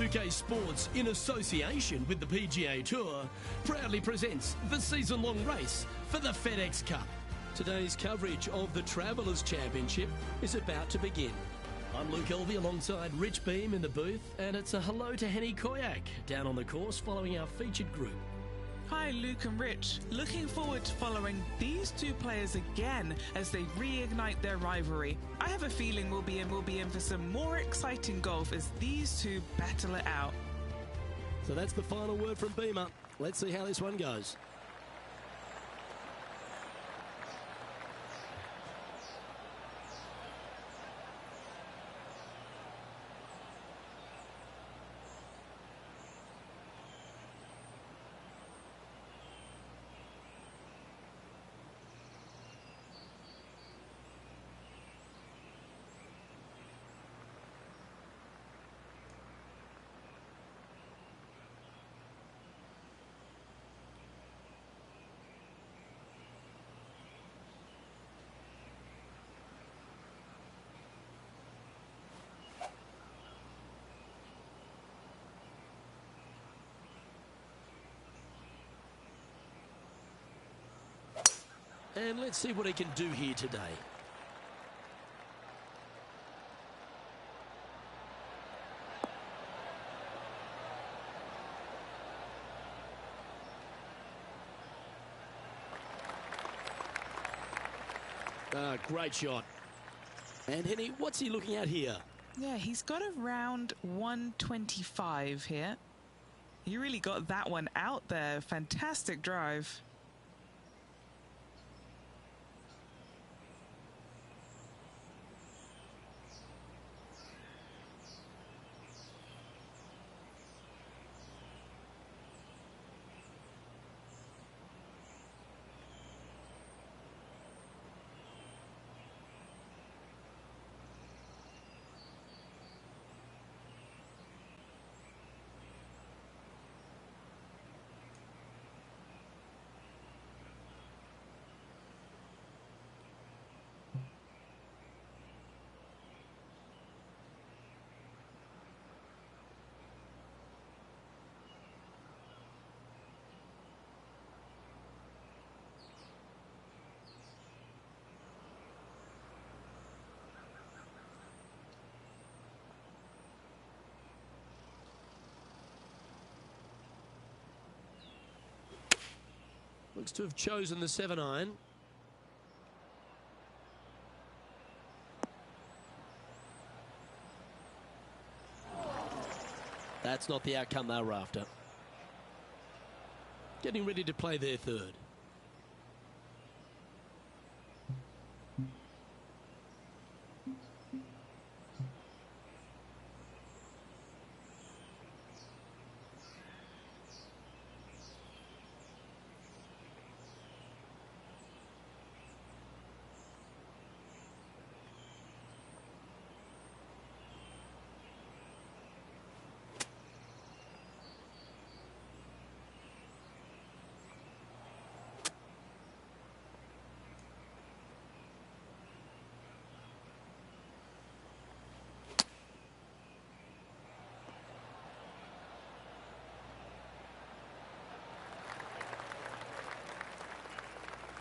2K Sports, in association with the PGA Tour, proudly presents the season-long race for the FedEx Cup. Today's coverage of the Travellers Championship is about to begin. I'm Luke Elvey alongside Rich Beam in the booth, and it's a hello to Henny Koyak down on the course following our featured group. Hi Luke and Rich, looking forward to following these two players again as they reignite their rivalry. I have a feeling we'll be in for some more exciting golf as these two battle it out. So that's the final word from Beamer. Let's see how this one goes. And let's see what he can do here today. Great shot. And Henny, what's he looking at here? Yeah, he's got around 125 here. He really got that one out there. Fantastic drive. Looks to have chosen the 7-iron. That's not the outcome they were after. Getting ready to play their third.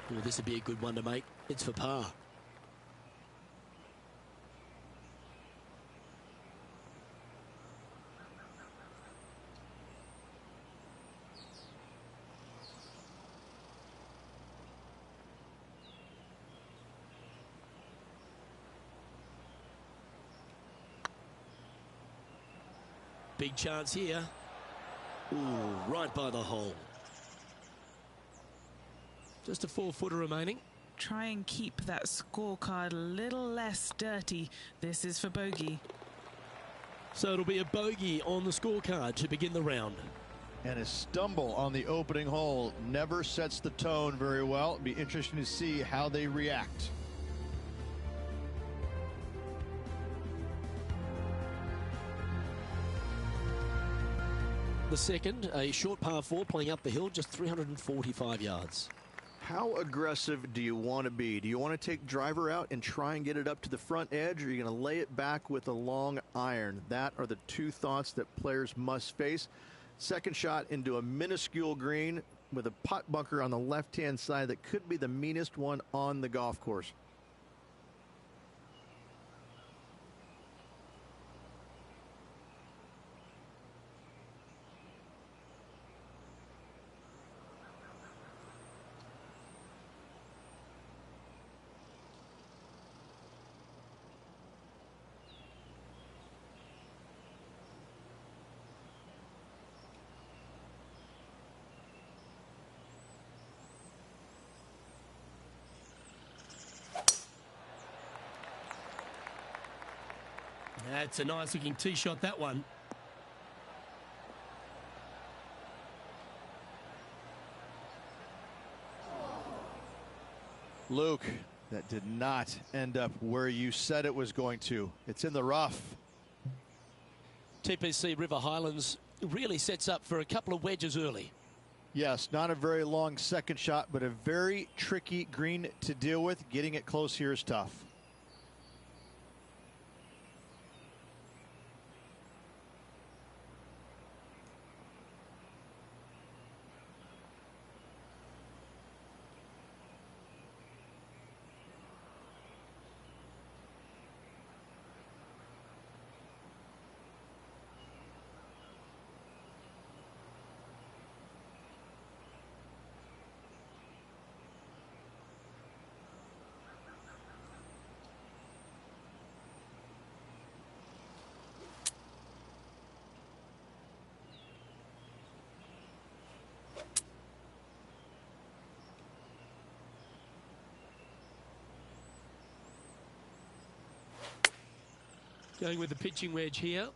Well, this would be a good one to make. It's for par. Big chance here. Ooh, right by the hole. Just a 4-footer remaining. Try and keep that scorecard a little less dirty. This is for bogey. So it'll be a bogey on the scorecard to begin the round. And a stumble on the opening hole never sets the tone very well. It'll be interesting to see how they react. The second, a short par 4 playing up the hill, just 345 yards. How aggressive do you want to be? Do you want to take driver out and try and get it up to the front edge, or are you going to lay it back with a long iron? That are the two thoughts that players must face. Second shot into a minuscule green with a pot bunker on the left-hand side that could be the meanest one on the golf course. That's a nice looking tee shot, that one. Luke, that did not end up where you said it was going to. It's in the rough. TPC River Highlands really sets up for a couple of wedges early. Yes, not a very long second shot, but a very tricky green to deal with. Getting it close here is tough. Going with the pitching wedge here.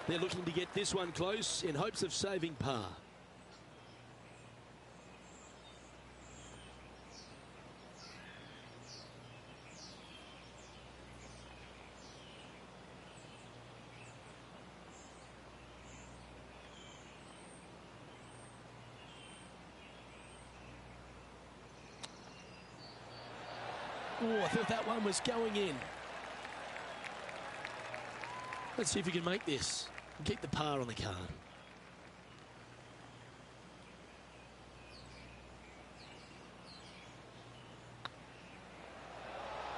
They're looking to get this one close in hopes of saving par. Oh, I thought that one was going in. Let's see if we can make this and keep the par on the card.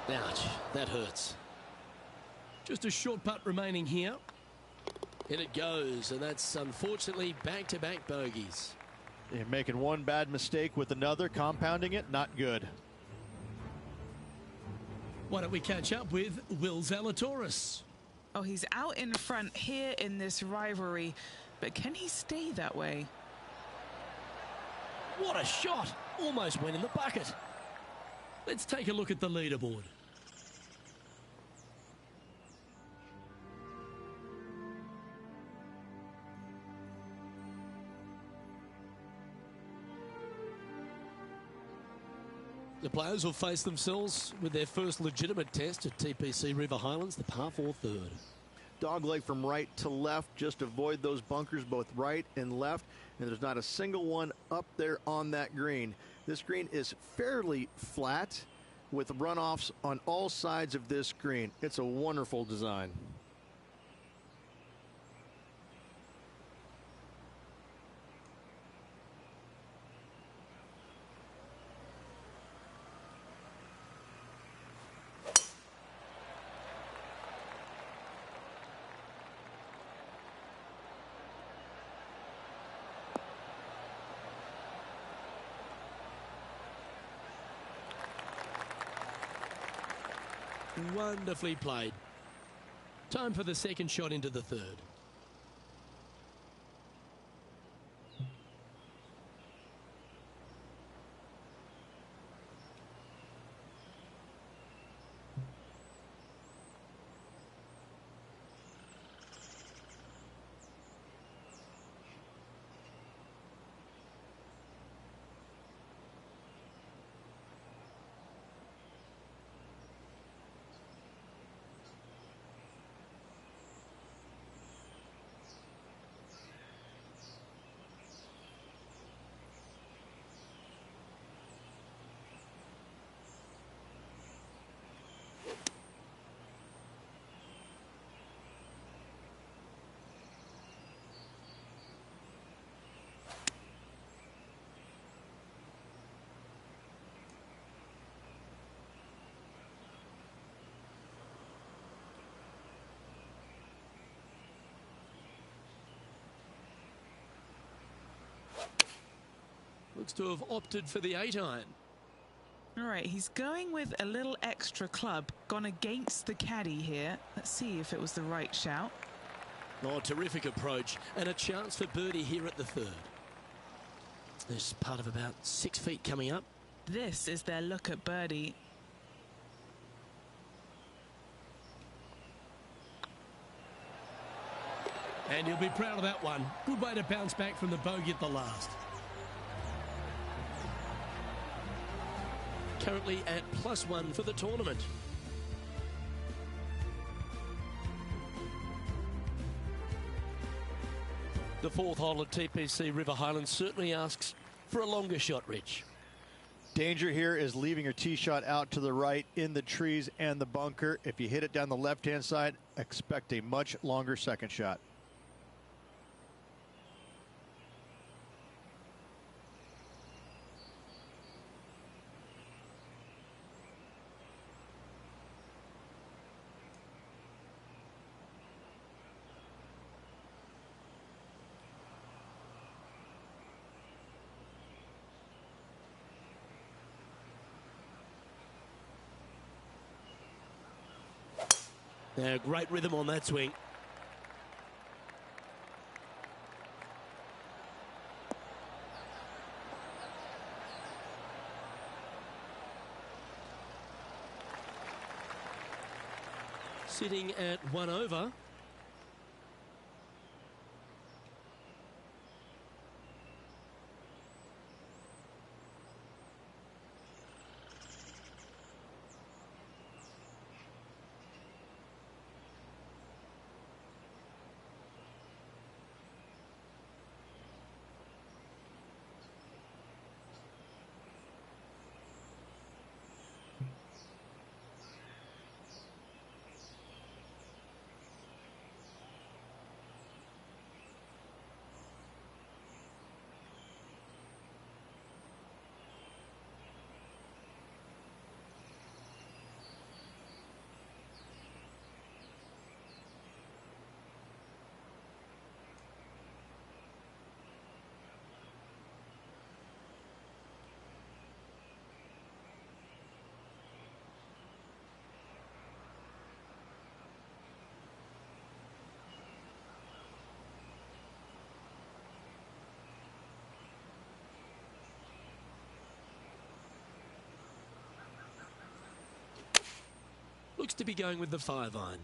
Ouch, that hurts. Just a short putt remaining here. In it goes, and that's unfortunately back-to-back bogeys. You're making one bad mistake with another, compounding it, not good. Why don't we catch up with Will Zalatoris? Oh, he's out in front here in this rivalry, but can he stay that way? What a shot! Almost went in the bucket. Let's take a look at the leaderboard. The players will face themselves with their first legitimate test at TPC River Highlands, the par 4 third. Dogleg from right to left. Just avoid those bunkers both right and left. And there's not a single one up there on that green. This green is fairly flat with runoffs on all sides of this green. It's a wonderful design. Wonderfully played. Time for the second shot into the third. Looks to have opted for the 8-iron. All right, he's going with a little extra club, gone against the caddy here. Let's see if it was the right shout. Oh, terrific approach, and a chance for birdie here at the third. There's part of about 6 feet coming up. This is their look at birdie. And he'll be proud of that one. Good way to bounce back from the bogey at the last. Currently at +1 for the tournament. The fourth hole at TPC River Highlands certainly asks for a longer shot, Rich. Danger here is leaving your tee shot out to the right in the trees and the bunker. If you hit it down the left-hand side, expect a much longer second shot. Great rhythm on that swing. Sitting at 1 over. Looks to be going with the 5-iron.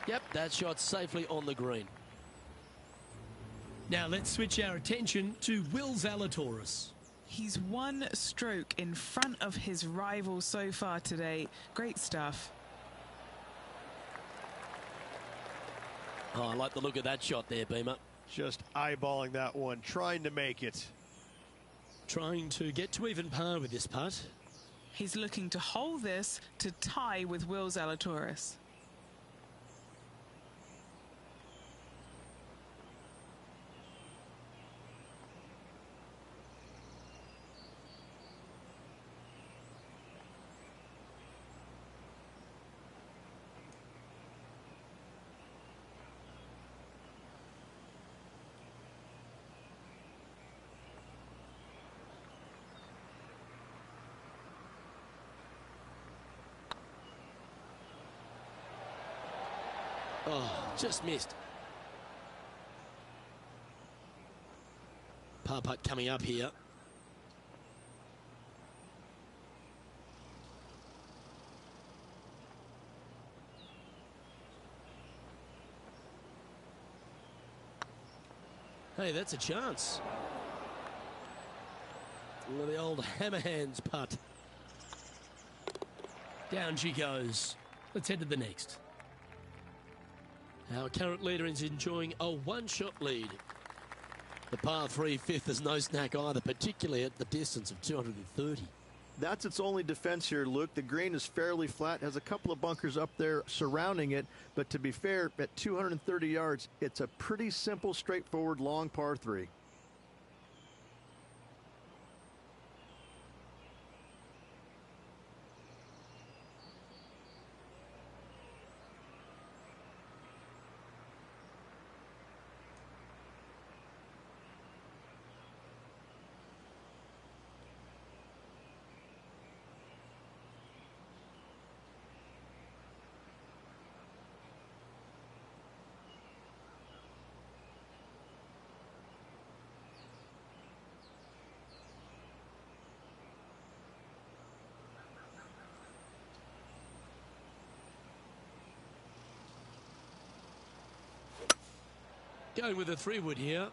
Yep, that shot safely on the green. Now let's switch our attention to Will Zalatoris. He's one stroke in front of his rival so far today. Great stuff. Oh, I like the look of that shot there, Beamer. Just eyeballing that one, trying to make it. Trying to get to even par with this putt. He's looking to hold this to tie with Will Zalatoris. Oh, just missed. Par putt coming up here. Hey, that's a chance. Well, the old hammer hands putt. Down she goes. Let's head to the next. Our current leader is enjoying a one-shot lead. The par 3 fifth is no snack either, particularly at the distance of 230. That's its only defense here, Luke. The green is fairly flat, has a couple of bunkers up there surrounding it, but to be fair, at 230 yards, it's a pretty simple, straightforward, long par 3. Going with a 3-wood here.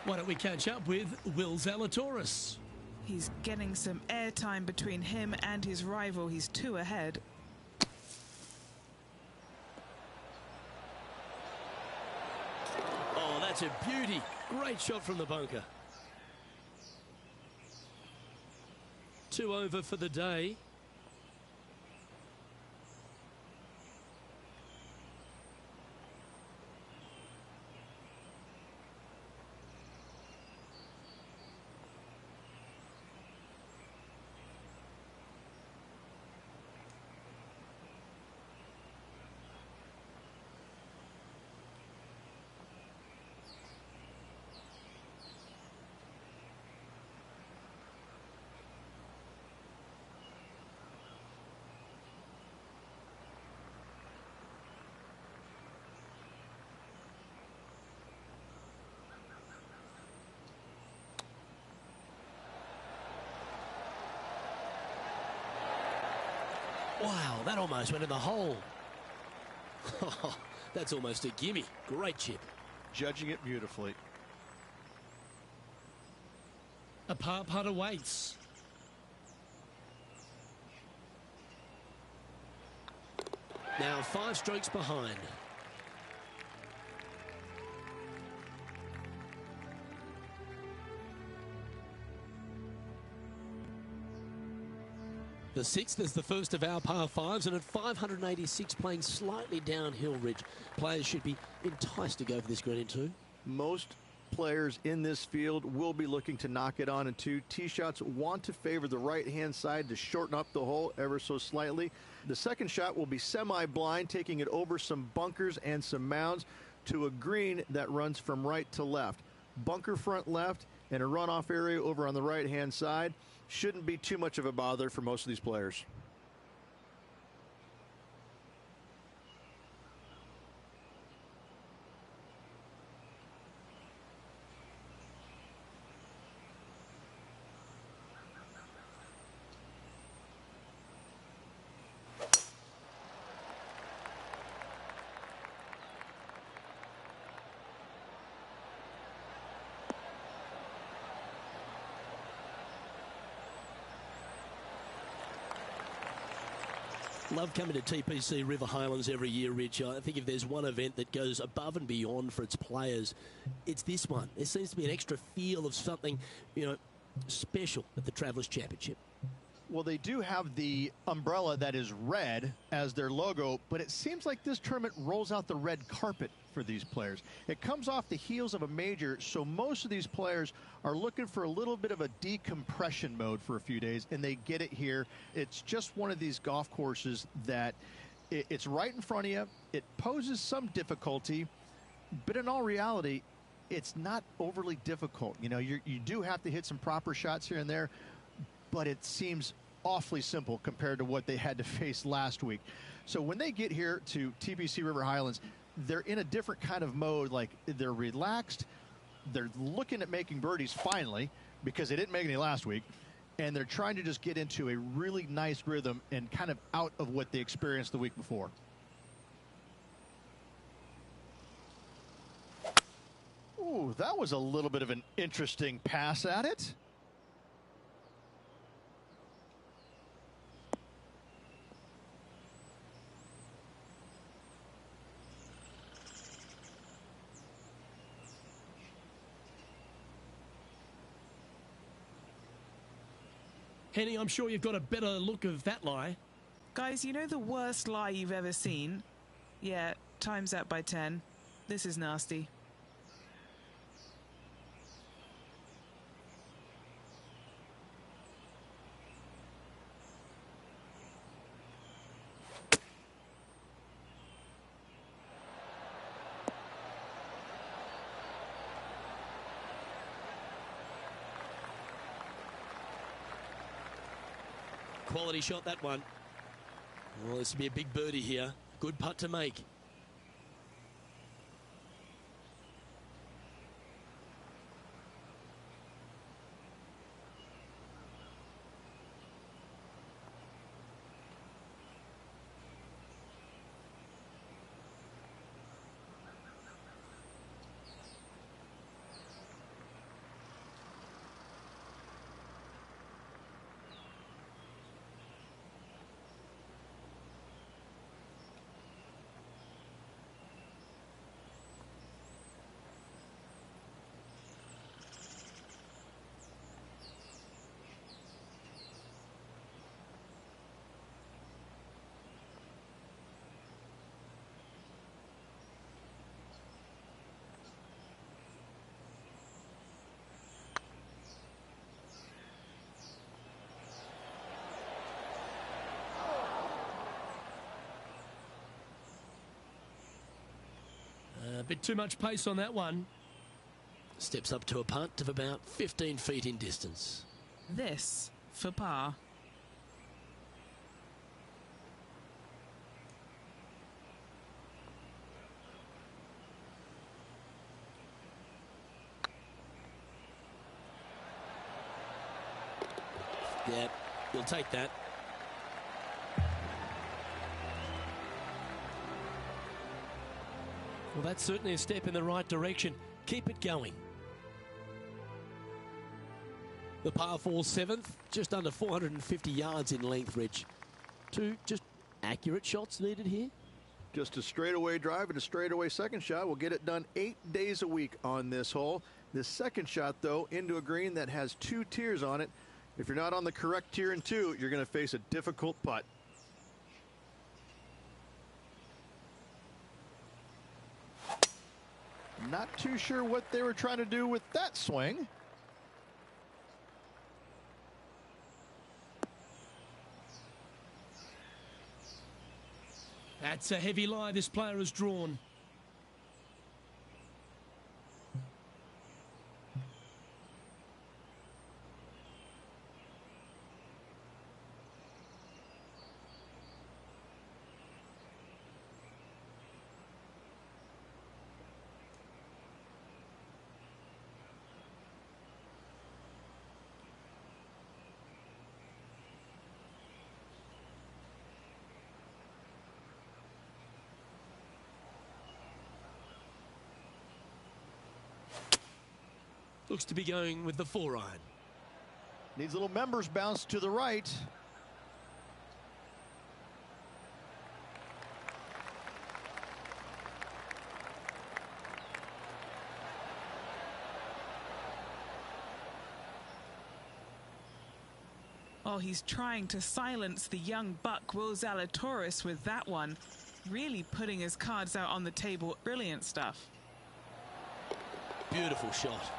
Why don't we catch up with Will Zalatoris? He's getting some airtime between him and his rival. He's 2 ahead. Oh, that's a beauty. Great shot from the bunker. 2 over for the day. Wow, that almost went in the hole. That's almost a gimme. Great chip. Judging it beautifully. A par putt awaits. Now 5 strokes behind. The 6th is the first of our par 5s, and at 586 playing slightly downhill ridge. Players should be enticed to go for this green in 2. Most players in this field will be looking to knock it on in 2. Tee shots want to favor the right-hand side to shorten up the hole ever so slightly. The second shot will be semi-blind, taking it over some bunkers and some mounds to a green that runs from right to left. Bunker front left and a runoff area over on the right-hand side. shouldn't be too much of a bother for most of these players. Love coming to TPC River Highlands every year, Rich. I think if there's one event that goes above and beyond for its players, it's this one. There seems to be an extra feel of something, special at the Travellers Championship. Well, they do have the umbrella that is red as their logo, but it seems like this tournament rolls out the red carpet for these players. It comes off the heels of a major, so most of these players are looking for a little bit of a decompression mode for a few days, and they get it here. It's just one of these golf courses that it's right in front of you. It poses some difficulty, but in all reality, it's not overly difficult. You do have to hit some proper shots here and there, but it seems awfully simple compared to what they had to face last week. So when they get here to TPC River Highlands, they're in a different kind of mode. Like, they're relaxed. They're looking at making birdies finally, because they didn't make any last week. And they're trying to just get into a really nice rhythm and kind of out of what they experienced the week before. Ooh, that was a little bit of an interesting pass at it. Henny, I'm sure you've got a better look of that lie. Guys, you know the worst lie you've ever seen? Yeah, times that by 10. This is nasty. Quality shot, that one. Well, this will be a big birdie here. Good putt to make. A bit too much pace on that one. Steps up to a putt of about 15 feet in distance. This for par. Yeah, you'll take that. Well, that's certainly a step in the right direction. Keep it going. The par 4 seventh, just under 450 yards in length, Rich. Two just accurate shots needed here. Just a straightaway drive and a straightaway second shot will get it done 8 days a week on this hole. This second shot, though, into a green that has 2 tiers on it. If you're not on the correct tier in 2, you're going to face a difficult putt. Not too sure what they were trying to do with that swing. That's a heavy lie this player has drawn. Looks to be going with the 4-iron. Needs a little members bounce to the right. Oh, he's trying to silence the young buck Will Zalatoris with that one. Really putting his cards out on the table. Brilliant stuff. Beautiful shot.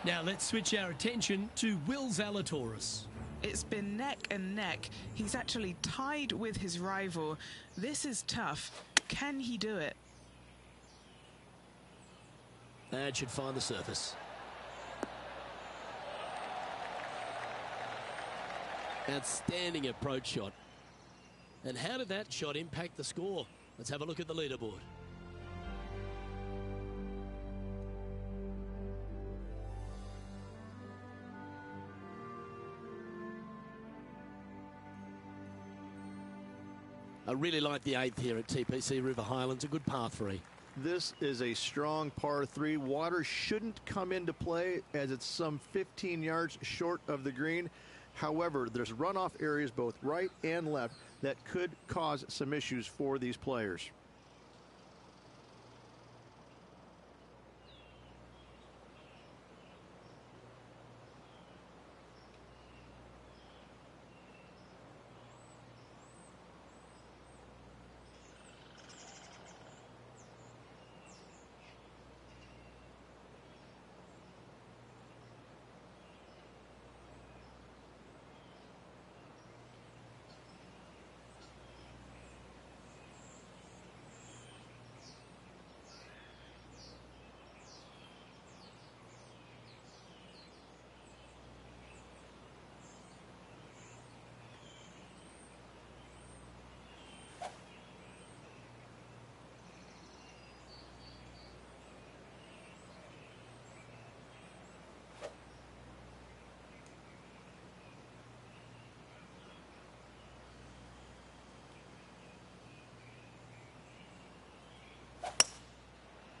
Now let's switch our attention to Will Zalatoris. It's been neck and neck. He's actually tied with his rival. This is tough. Can he do it? That should find the surface. Outstanding approach shot. And how did that shot impact the score? Let's have a look at the leaderboard. I really like the 8th here at TPC River Highlands. A good par 3. This is a strong par 3. Water shouldn't come into play as it's some 15 yards short of the green. However, there's runoff areas both right and left that could cause some issues for these players.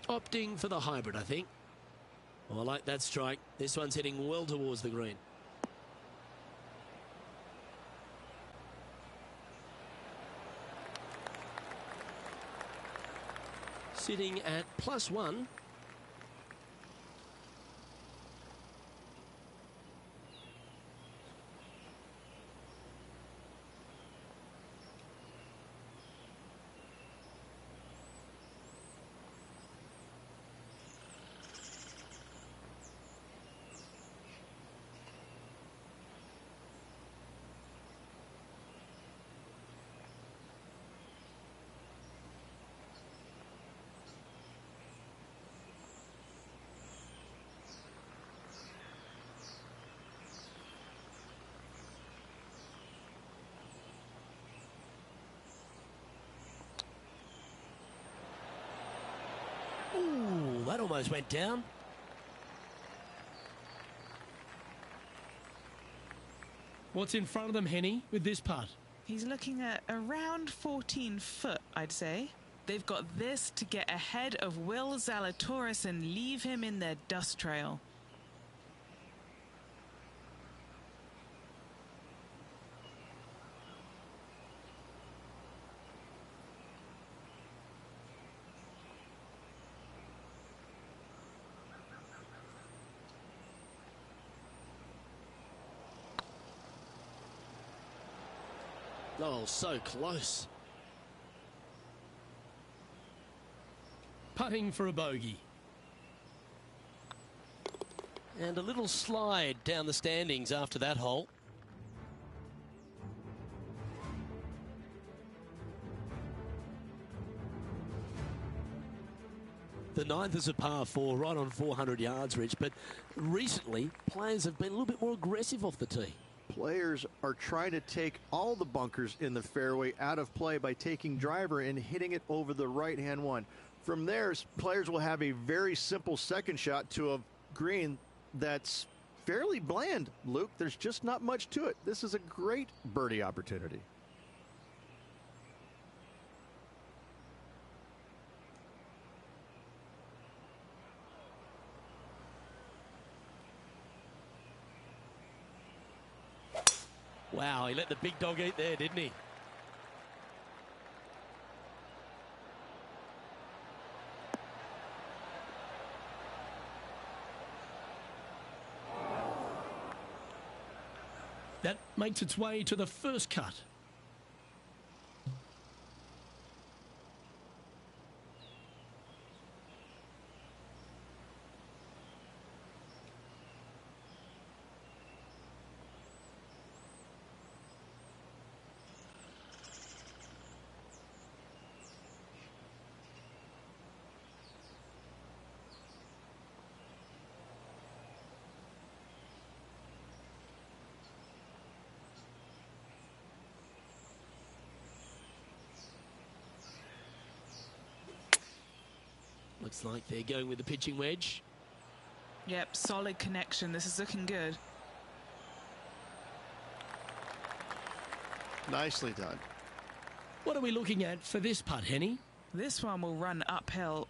Opting for the hybrid, I think. Oh, I like that strike. This one's heading well towards the green. Sitting at +1. Ooh, that almost went down. What's in front of them, Henny, with this putt? He's looking at around 14 foot, I'd say. They've got this to get ahead of Will Zalatoris and leave him in their dust trail. Oh, so close. Putting for a bogey. And a little slide down the standings after that hole. The 9th is a par 4, right on 400 yards, Rich. But recently, players have been a little bit more aggressive off the tee. Players are trying to take all the bunkers in the fairway out of play by taking driver and hitting it over the right-hand one. From there, players will have a very simple second shot to a green that's fairly bland, Luke. There's just not much to it. This is a great birdie opportunity. Wow, he let the big dog eat there, didn't he? That makes its way to the first cut. Looks like they're going with the pitching wedge. Yep, solid connection. This is looking good. Nicely done. What are we looking at for this putt, Henny? This one will run uphill.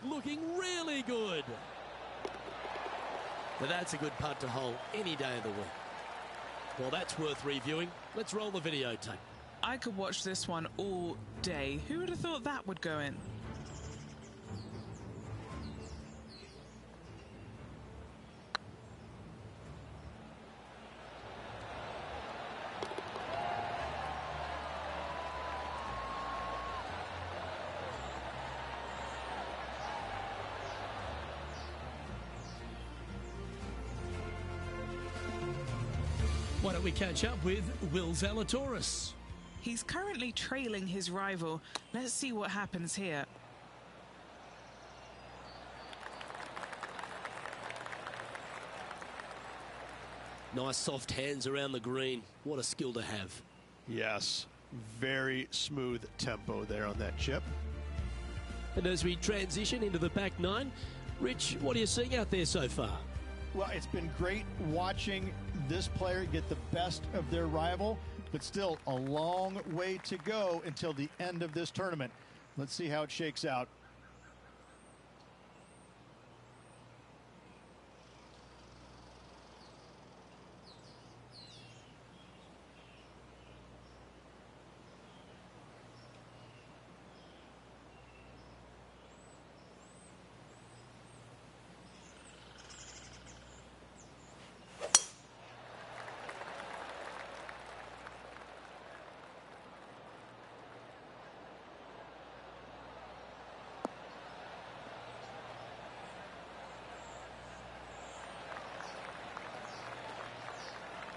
Looking really good. But that's a good putt to hole any day of the week. Well, that's worth reviewing. Let's roll the videotape. I could watch this one all day. Who would have thought that would go in? Why don't we catch up with Will Zalatoris? He's currently trailing his rival. Let's see what happens here. Nice soft hands around the green. What a skill to have. Yes, very smooth tempo there on that chip. And as we transition into the back nine, Rich, what are you seeing out there so far? Well, it's been great watching this player get the best of their rival, but still a long way to go until the end of this tournament. Let's see how it shakes out.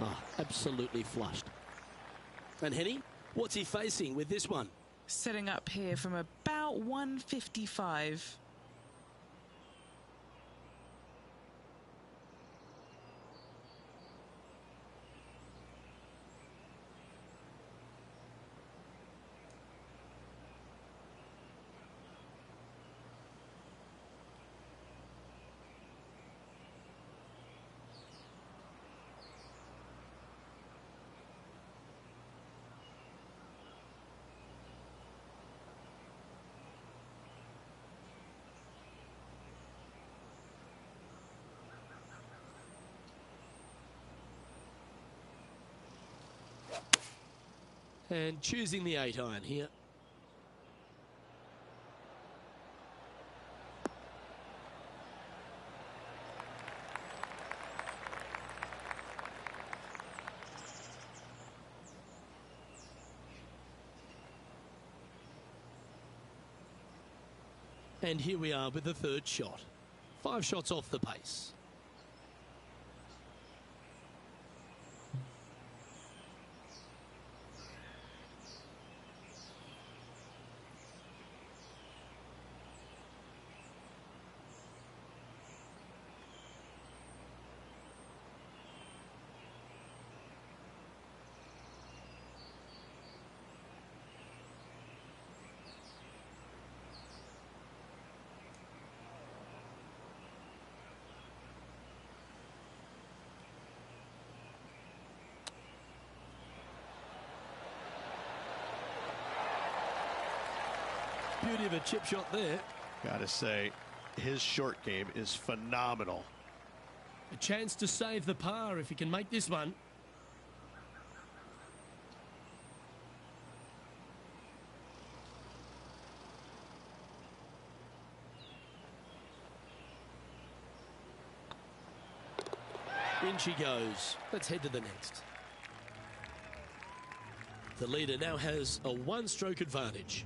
Oh, absolutely flushed. And Henny, what's he facing with this one? Setting up here from about 155. And choosing the 8-iron here. And here we are with the third shot. 5 shots off the pace. beauty of a chip shot there. Gotta say, his short game is phenomenal. A chance to save the par if he can make this one. In she goes. Let's head to the next. The leader now has a one-stroke advantage.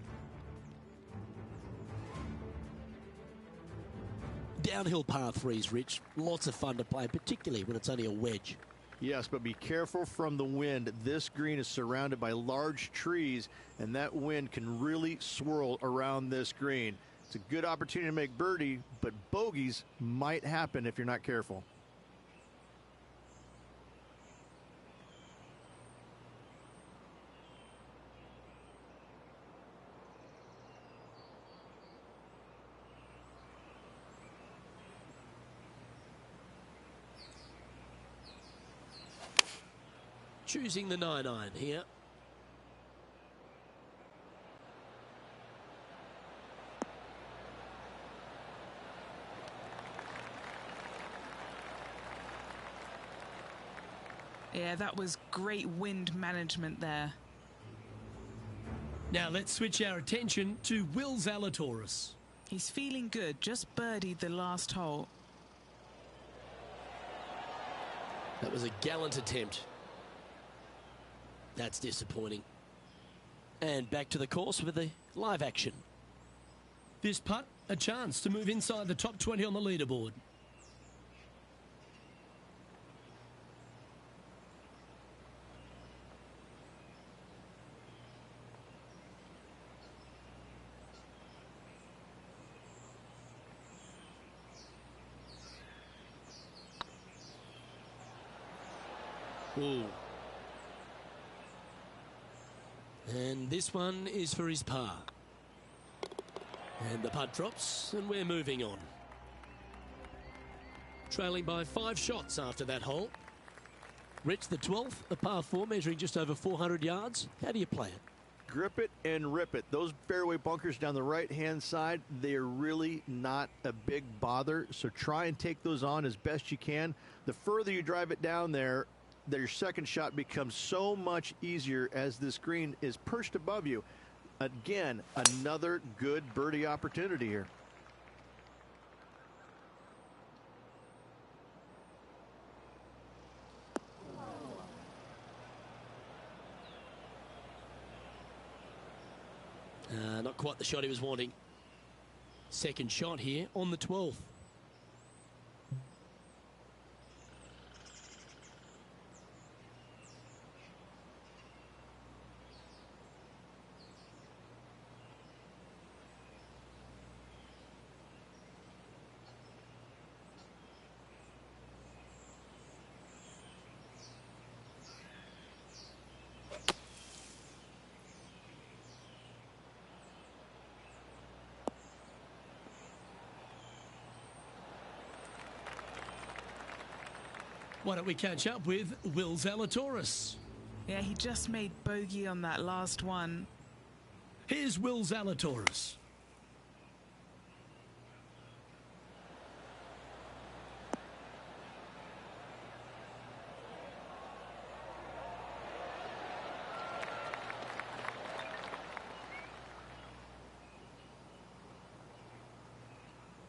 Downhill par threes, Rich. Lots of fun to play, particularly when it's only a wedge. Yes, but be careful from the wind. This green is surrounded by large trees, and that wind can really swirl around this green. It's a good opportunity to make birdie, but bogeys might happen if you're not careful. Choosing the 9-iron here. Yeah, that was great wind management there. Now let's switch our attention to Will Zalatoris. He's feeling good, just birdied the last hole. That was a gallant attempt. That's disappointing. And back to the course with the live action. This putt, a chance to move inside the top 20 on the leaderboard. Ooh. And this one is for his par. And the putt drops, and we're moving on. Trailing by 5 shots after that hole. Rich, the 12th, a par 4 measuring just over 400 yards. How do you play it? Grip it and rip it. Those fairway bunkers down the right-hand side, they're really not a big bother, so try and take those on as best you can. The further you drive it down there, your second shot becomes so much easier as this green is perched above you. Again, another good birdie opportunity here. Not quite the shot he was wanting. Second shot here on the 12th. Why don't we catch up with Will Zalatoris? Yeah, he just made bogey on that last one. Here's Will Zalatoris.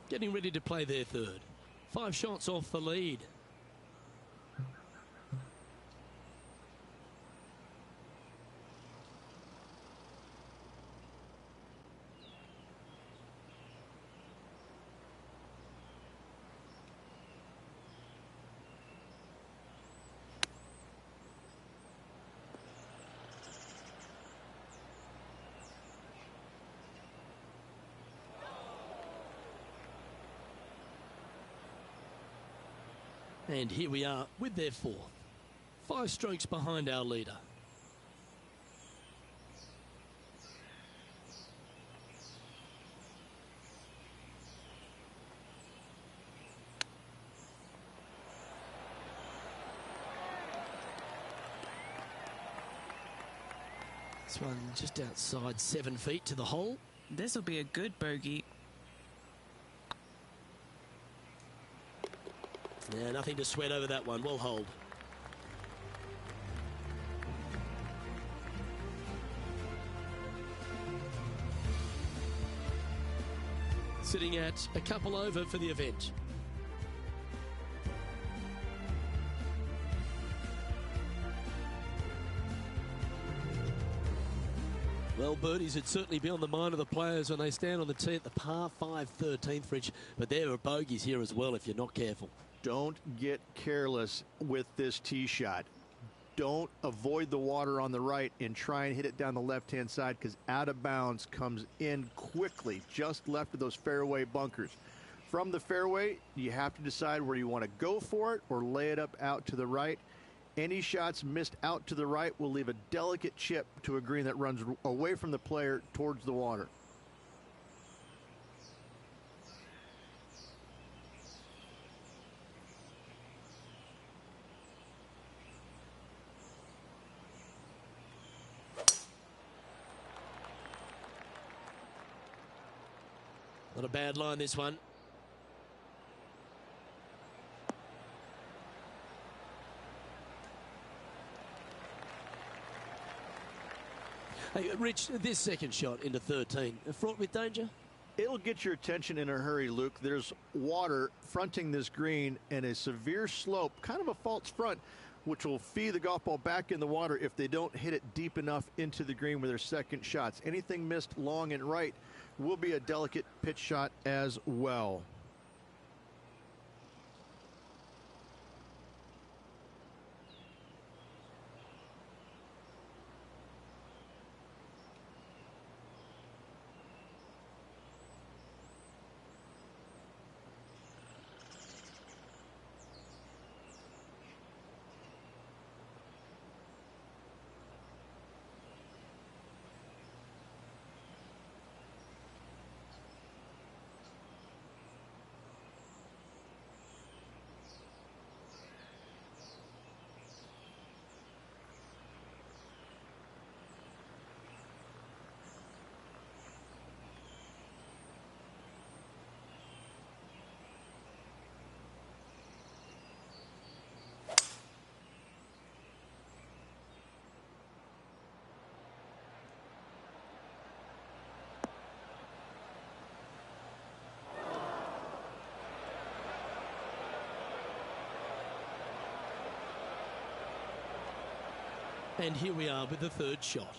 Getting ready to play their third. 5 shots off the lead. And here we are with their 4th. 5 strokes behind our leader. This one just outside 7 feet to the hole. This will be a good bogey. Yeah, nothing to sweat over that one. Well hold. Sitting at a couple over for the event. Well, birdies would certainly be on the mind of the players when they stand on the tee at the par 5 13th, Rich. But there are bogeys here as well if you're not careful. Don't get careless with this tee shot. Don't avoid the water on the right and try and hit it down the left-hand side, because out of bounds comes in quickly, just left of those fairway bunkers. From the fairway, you have to decide where you want to go for it or lay it up out to the right. Any shots missed out to the right will leave a delicate chip to a green that runs away from the player towards the water. Not a bad line, this one. Hey, Rich, this second shot into 13, fraught with danger? It'll get your attention in a hurry, Luke. There's water fronting this green and a severe slope, kind of a false front, which will feed the golf ball back in the water if they don't hit it deep enough into the green with their second shots. Anything missed long and right will be a delicate pitch shot as well. And here we are with the third shot.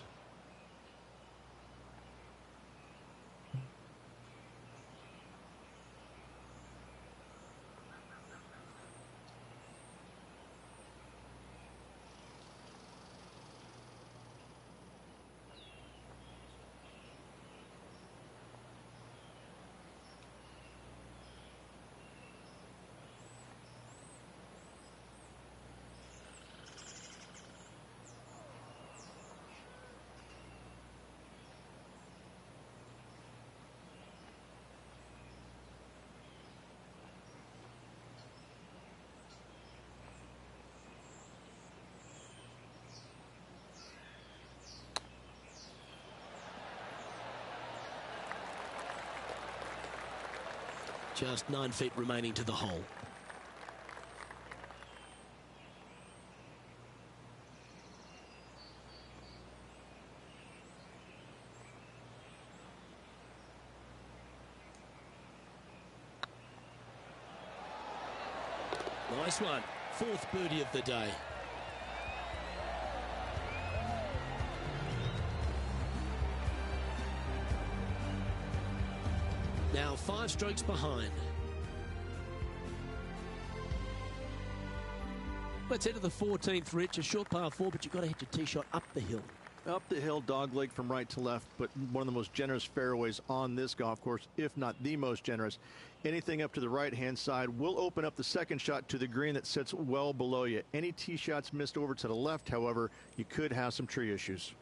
Just 9 feet remaining to the hole. Nice one. Fourth birdie of the day. Now 5 strokes behind. Let's head to the 14th, Rich. A short par 4, but you've got to hit your tee shot up the hill. Up the hill, dogleg from right to left, but one of the most generous fairways on this golf course, if not the most generous. Anything up to the right-hand side will open up the second shot to the green that sits well below you. Any tee shots missed over to the left, however, you could have some tree issues.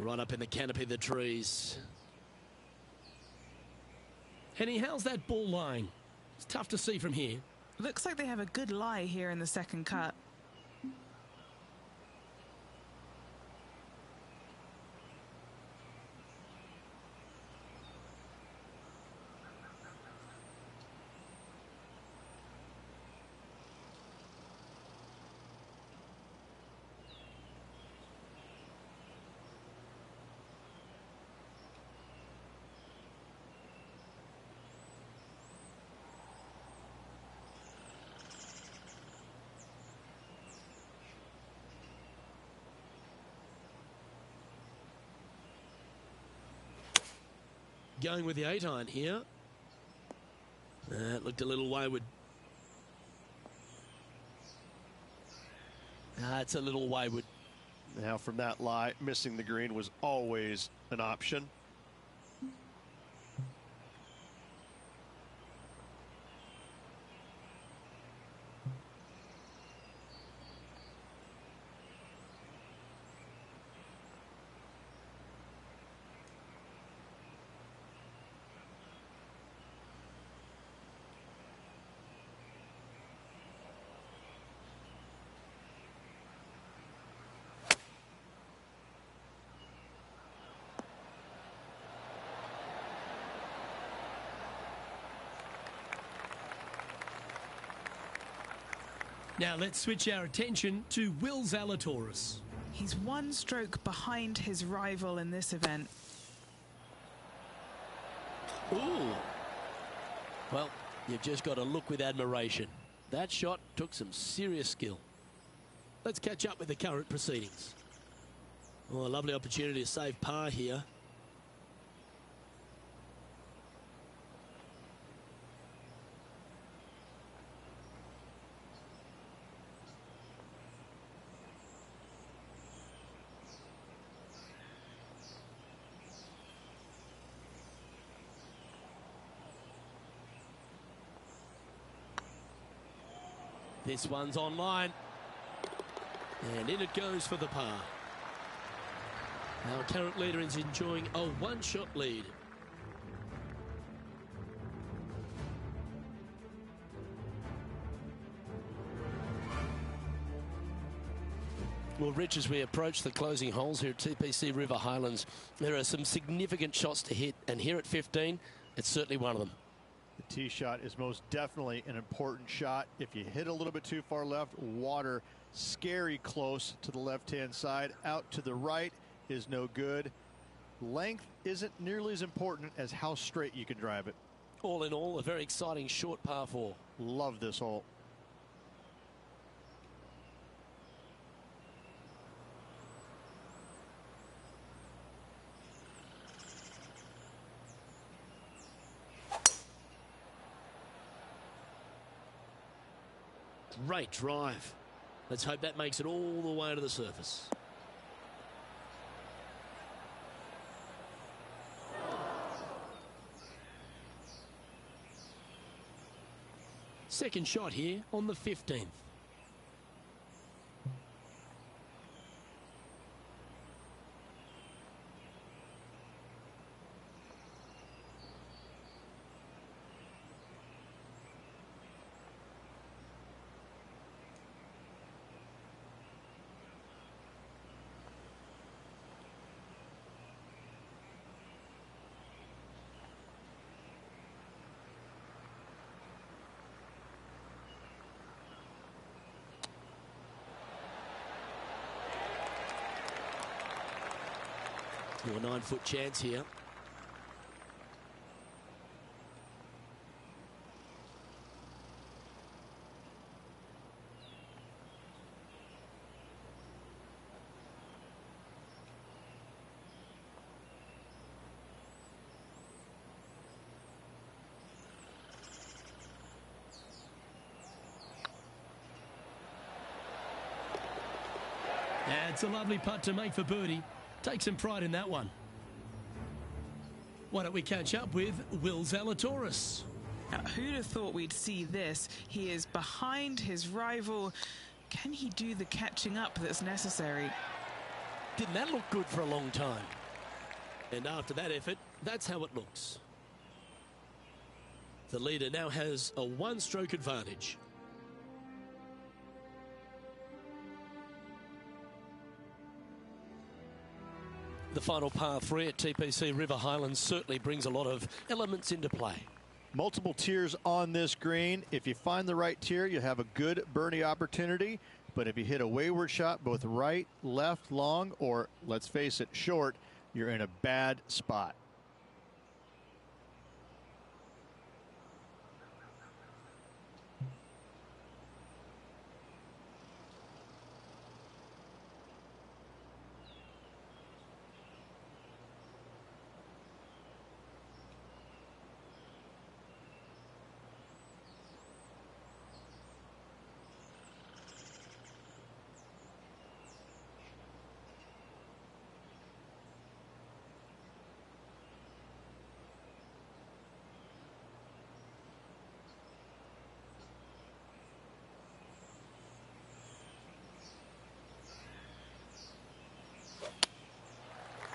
Right up in the canopy of the trees. Henny, how's that ball lying? It's tough to see from here. Looks like they have a good lie here in the second cut. Going with the 8-iron here. It looked a little wayward. It's a little wayward. Now from that lie, missing the green was always an option. Now let's switch our attention to Will Zalatoris. He's one stroke behind his rival in this event. Ooh. Well, you've just got to look with admiration. That shot took some serious skill. Let's catch up with the current proceedings. Oh, a lovely opportunity to save par here. This one's online. And in it goes for the par. Our current leader is enjoying a one-shot lead. Well, Rich, as we approach the closing holes here at TPC River Highlands, there are some significant shots to hit, and here at 15, it's certainly one of them. The tee shot is most definitely an important shot. If you hit a little bit too far left, water scary close to the left-hand side. Out to the right is no good. Length isn't nearly as important as how straight you can drive it. All in all, a very exciting short par 4. Love this hole. Great drive. Let's hope that makes it all the way to the surface. Second shot here on the 15th. A 9-foot chance here. It's a lovely putt to make for birdie. Take some pride in that one. Why don't we catch up with Will Zalatoris? Now, who'd have thought we'd see this? He is behind his rival. Can he do the catching up that's necessary? Didn't that look good for a long time? And after that effort, that's how it looks. The leader now has a one-stroke advantage. The final par 3 at TPC River Highlands certainly brings a lot of elements into play. Multiple tiers on this green. If you find the right tier, you have a good birdie opportunity. But if you hit a wayward shot, both right, left, long, or let's face it, short, you're in a bad spot.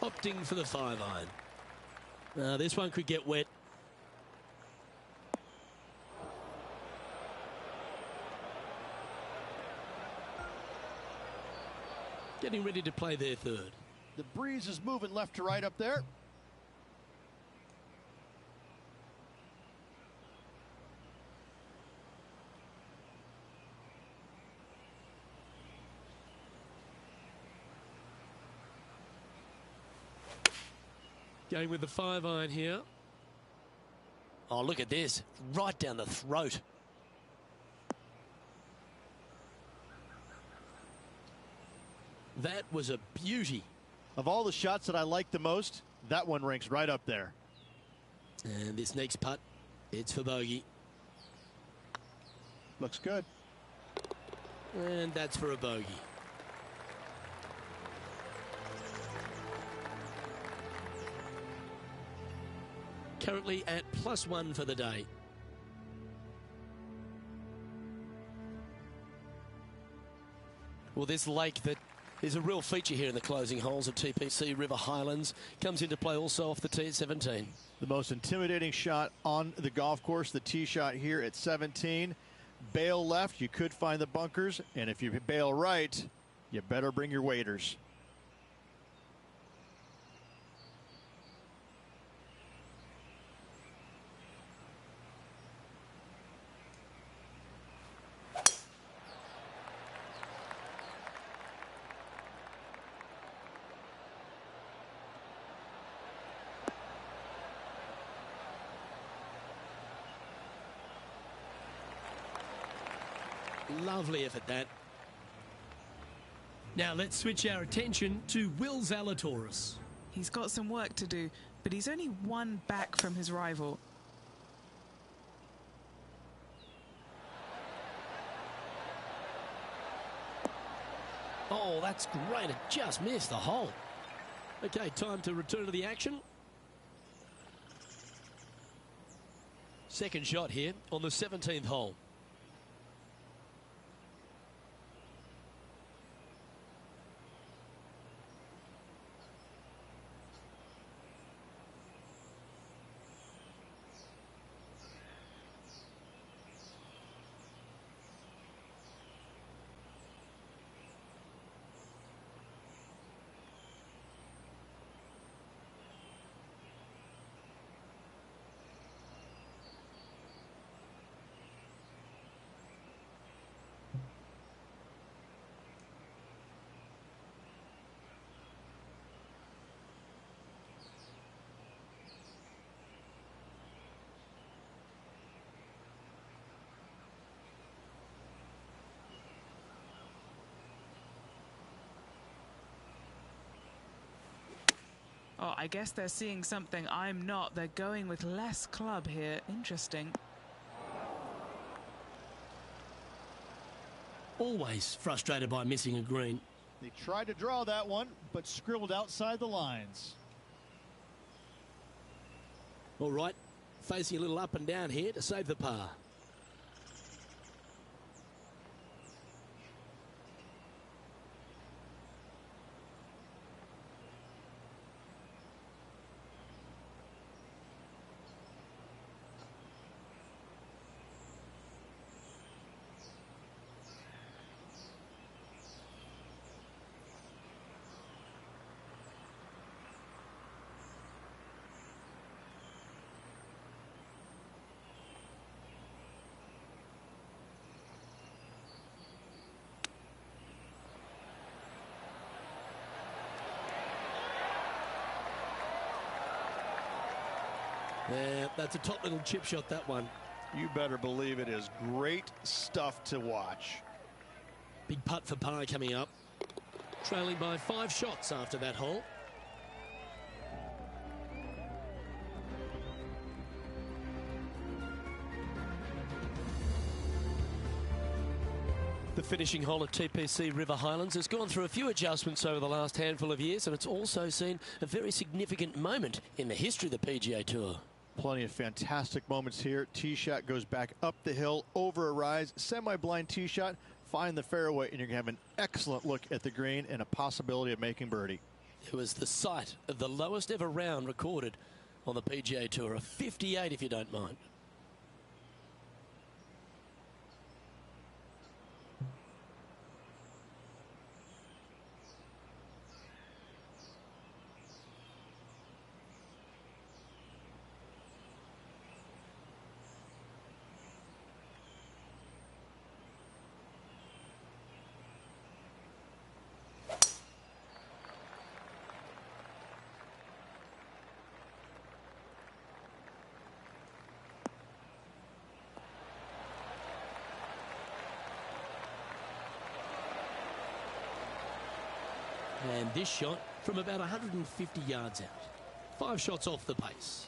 Opting for the 5-iron. This one could get wet. Getting ready to play their third. The breeze is moving left to right up there. Going with the 5-iron here. Oh, look at this. Right down the throat. That was a beauty. Of all the shots that I like the most, that one ranks right up there. And this next putt, it's for bogey. Looks good. And that's for a bogey. Currently at +1 for the day. Well, this lake that is a real feature here in the closing holes of TPC River Highlands comes into play also off the tee at 17. The most intimidating shot on the golf course, the tee shot here at 17. Bail left, you could find the bunkers, and if you bail right, you better bring your waders. Lovely effort, that. Now let's switch our attention to Will Zalatoris. He's got some work to do, but he's only one back from his rival. Oh, that's great. It just missed the hole. Okay, time to return to the action. Second shot here on the 17th hole. Oh, I guess they're seeing something I'm not. They're going with less club here. Interesting. Always frustrated by missing a green. They tried to draw that one, but scribbled outside the lines. All right, facing a little up and down here to save the par. Yeah, that's a top little chip shot, that one. You better believe it is great stuff to watch. Big putt for par coming up. Trailing by 5 shots after that hole. The finishing hole at TPC River Highlands has gone through a few adjustments over the last handful of years, and it's also seen a very significant moment in the history of the PGA Tour. Plenty of fantastic moments here. Tee shot goes back up the hill, over a rise, semi-blind tee shot, find the fairway, and you're going to have an excellent look at the green and a possibility of making birdie. It was the site of the lowest ever round recorded on the PGA Tour, a 58 if you don't mind. And this shot from about 150 yards out. 5 shots off the pace.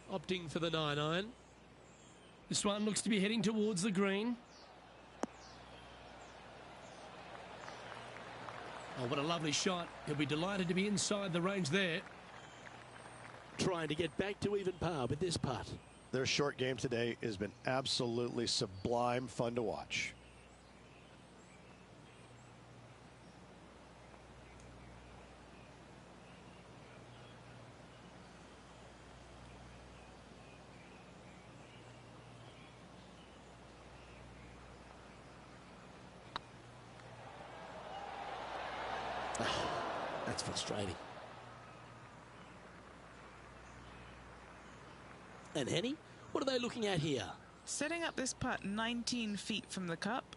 Opting for the 9-iron. This one looks to be heading towards the green. Oh, what a lovely shot. He'll be delighted to be inside the range there. Trying to get back to even par with this putt. Their short game today has been absolutely sublime fun to watch. That's frustrating. And Henny, what are they looking at here? Setting up this putt 19 feet from the cup.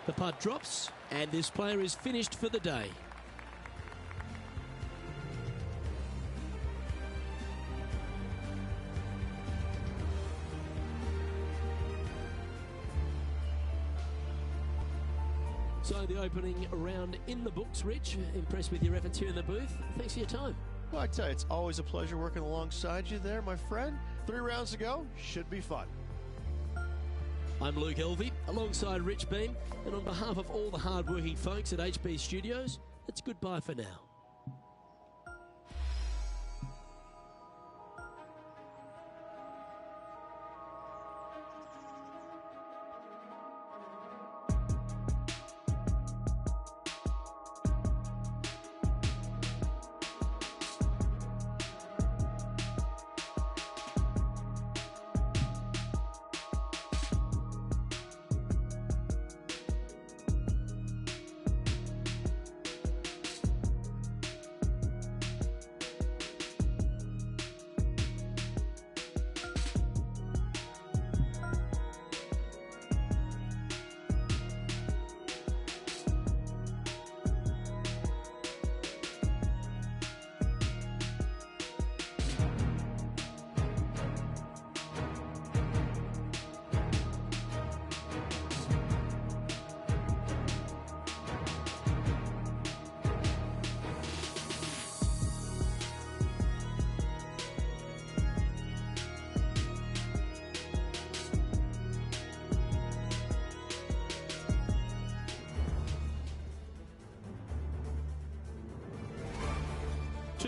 The putt drops, and this player is finished for the day. So the opening round in the books, Rich. Impressed with your efforts here in the booth. Thanks for your time. Well, I tell you, it's always a pleasure working alongside you there, my friend. 3 rounds to go. Should be fun. I'm Luke Elvey, alongside Rich Beam, and on behalf of all the hard-working folks at HP Studios, it's goodbye for now.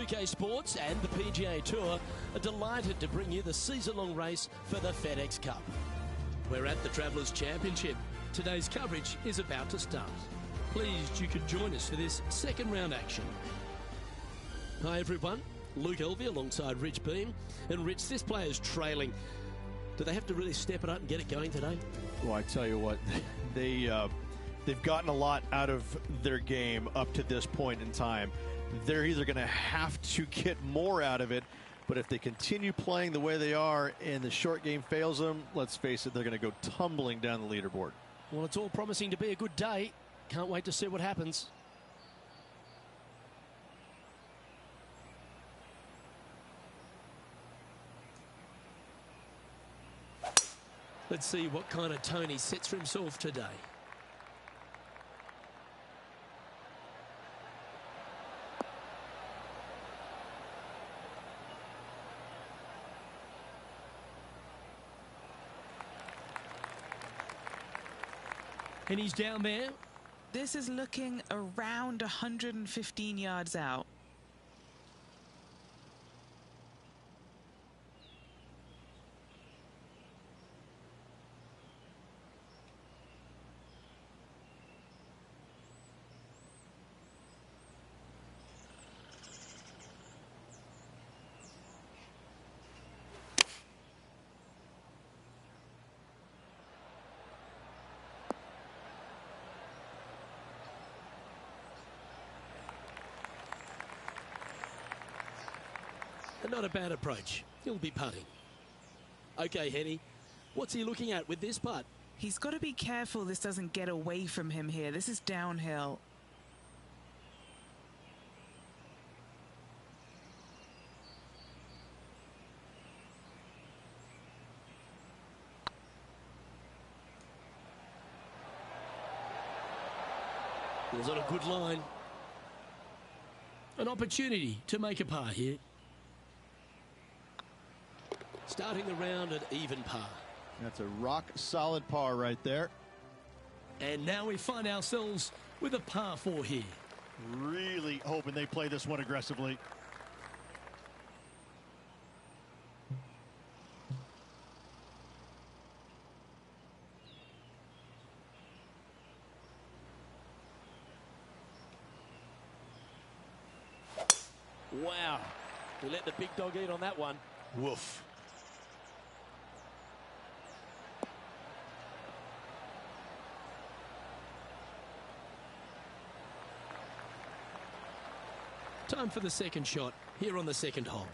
2K Sports and the PGA Tour are delighted to bring you the season-long race for the FedEx Cup. We're at the Travelers Championship. Today's coverage is about to start. Pleased you could join us for this second round action. Hi everyone, Luke Elvey alongside Rich Beam. And Rich, this player's trailing. Do they have to really step it up and get it going today? Well, I tell you what, they've gotten a lot out of their game up to this point in time. They're either going to have to get more out of it, but if they continue playing the way they are and the short game fails them, let's face it, they're going to go tumbling down the leaderboard. Well, it's all promising to be a good day. Can't wait to see what happens. Let's see what kind of tone he sets for himself today. And he's down there. This is looking around 115 yards out. And not a bad approach. He'll be putting. Okay, Henny. What's he looking at with this putt? He's got to be careful this doesn't get away from him here. This is downhill. He was on a good line. An opportunity to make a par here. Starting the round at even par. That's a rock-solid par right there. And now we find ourselves with a par 4 here. Really hoping they play this one aggressively. Wow. We let the big dog eat on that one. Woof. Time for the second shot here on the second hole.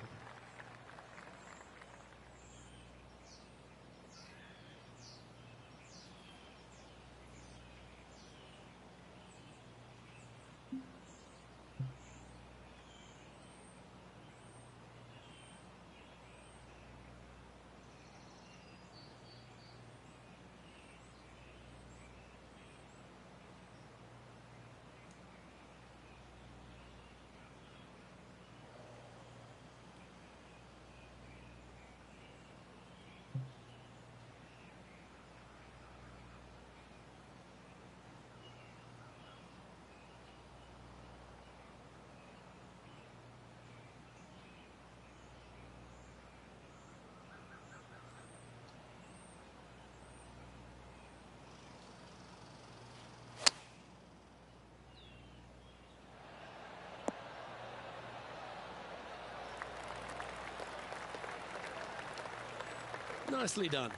Nicely done.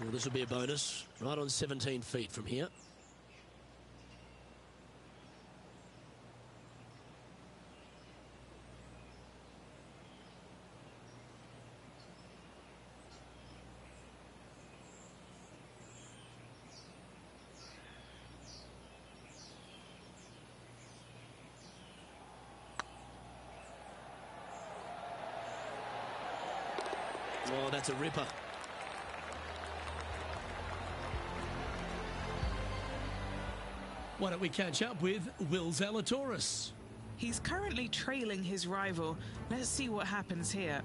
Well, this will be a bonus. Right on 17 feet from here. Oh, that's a ripper. Why don't we catch up with Will Zalatoris? He's currently trailing his rival. Let's see what happens here.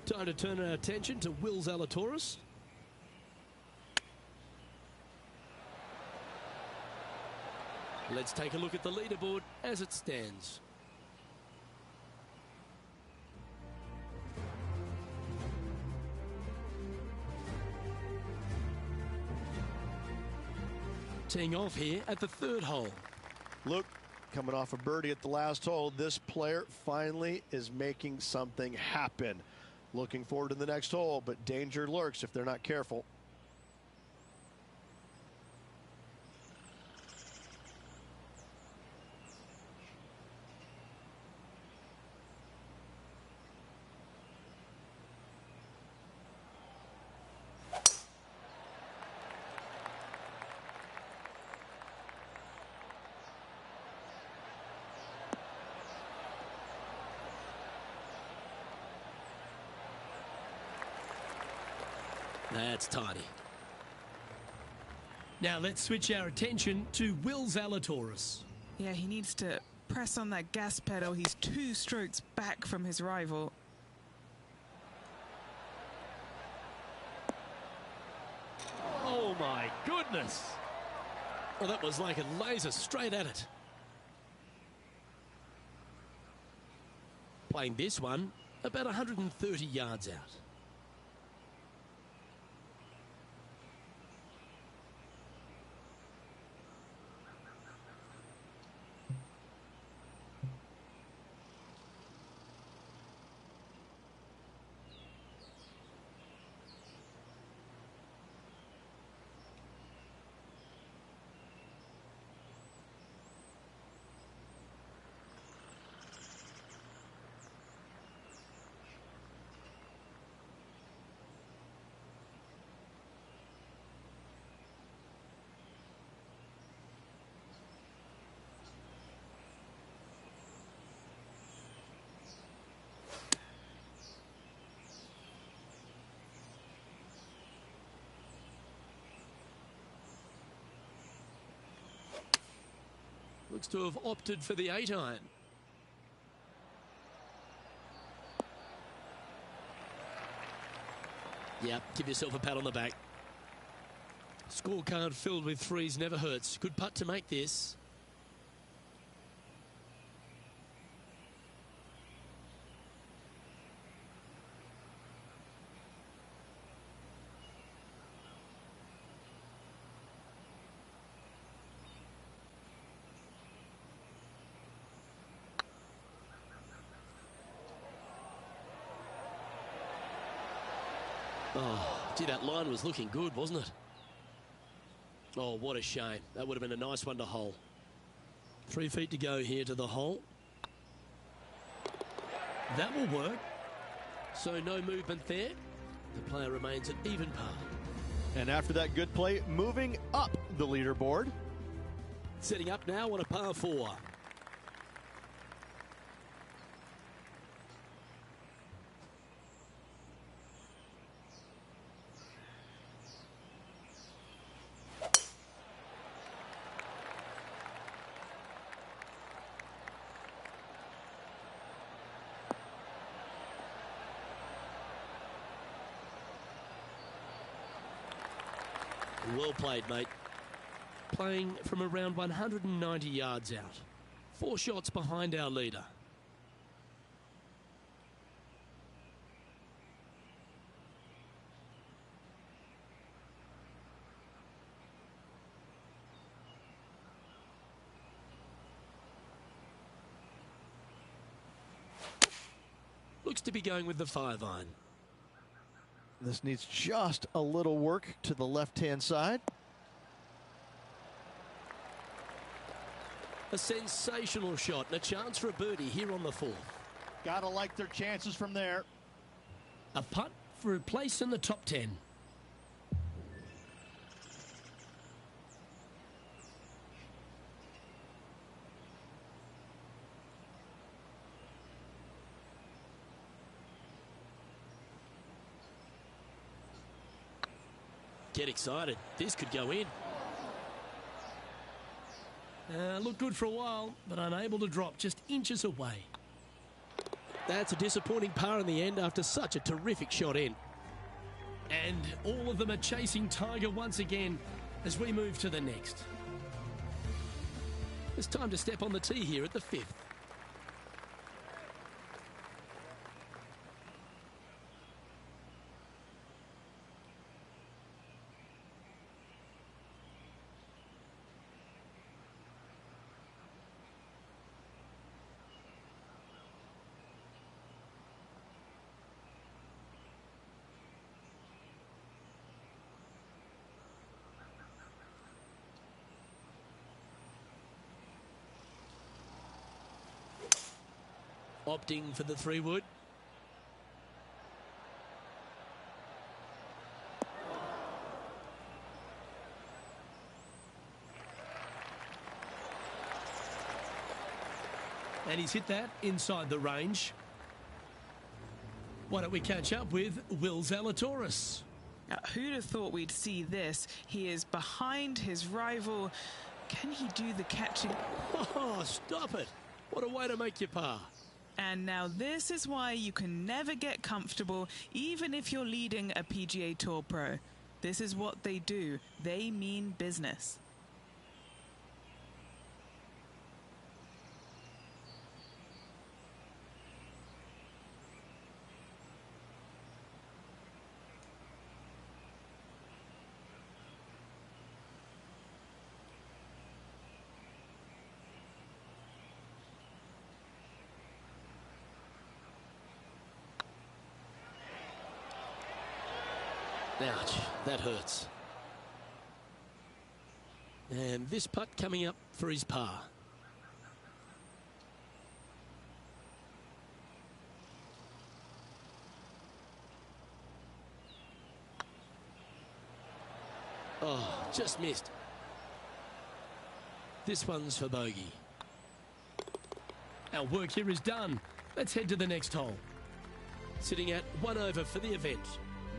Time to turn our attention to Will Zalatoris. Let's take a look at the leaderboard as it stands. Teeing off here at the 3rd hole. Look, coming off a birdie at the last hole, this player finally is making something happen. Looking forward to the next hole, but danger lurks if they're not careful. That's tidy. Now let's switch our attention to Will Zalatoris. Yeah, he needs to press on that gas pedal. He's 2 strokes back from his rival. Oh my goodness. Well, that was like a laser straight at it. Playing this one about 130 yards out. Looks to have opted for the 8-iron. Yep, give yourself a pat on the back. Scorecard filled with 3s never hurts. Good putt to make this. Oh, gee, that line was looking good, wasn't it? Oh, what a shame. That would have been a nice one to hole. 3 feet to go here to the hole. That will work. So no movement there. The player remains at even par. And after that good play, moving up the leaderboard. Setting up now on a par 4. Well played, mate. Playing from around 190 yards out. 4 shots behind our leader. Looks to be going with the 5-iron. This needs just a little work to the left-hand side. A sensational shot and a chance for a birdie here on the 4th. Gotta like their chances from there. A putt for a place in the top 10. Get excited. This could go in. Looked good for a while, but unable to drop, just inches away. That's a disappointing par in the end after such a terrific shot in. And all of them are chasing Tiger once again as we move to the next. It's time to step on the tee here at the 5th. Opting for the 3-wood. And he's hit that inside the range. Why don't we catch up with Will Zalatoris? Who'd have thought we'd see this? He is behind his rival. Can he do the catching? Oh, stop it. What a way to make your par. And now this is why you can never get comfortable, even if you're leading a PGA Tour pro. This is what they do. They mean business. Ouch, that hurts. And this putt coming up for his par. Oh, just missed. This one's for bogey. Our work here is done. Let's head to the next hole. Sitting at 1 over for the event.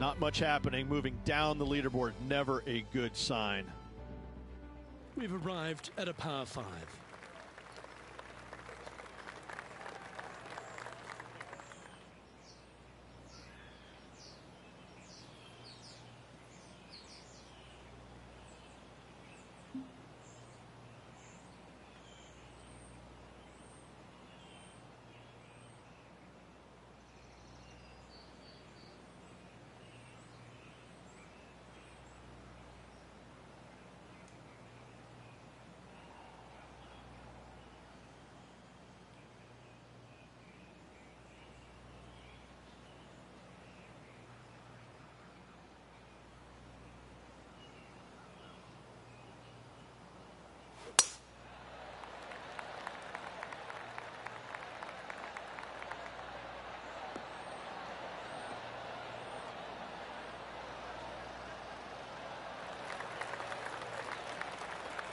Not much happening, moving down the leaderboard, never a good sign. We've arrived at a par 5.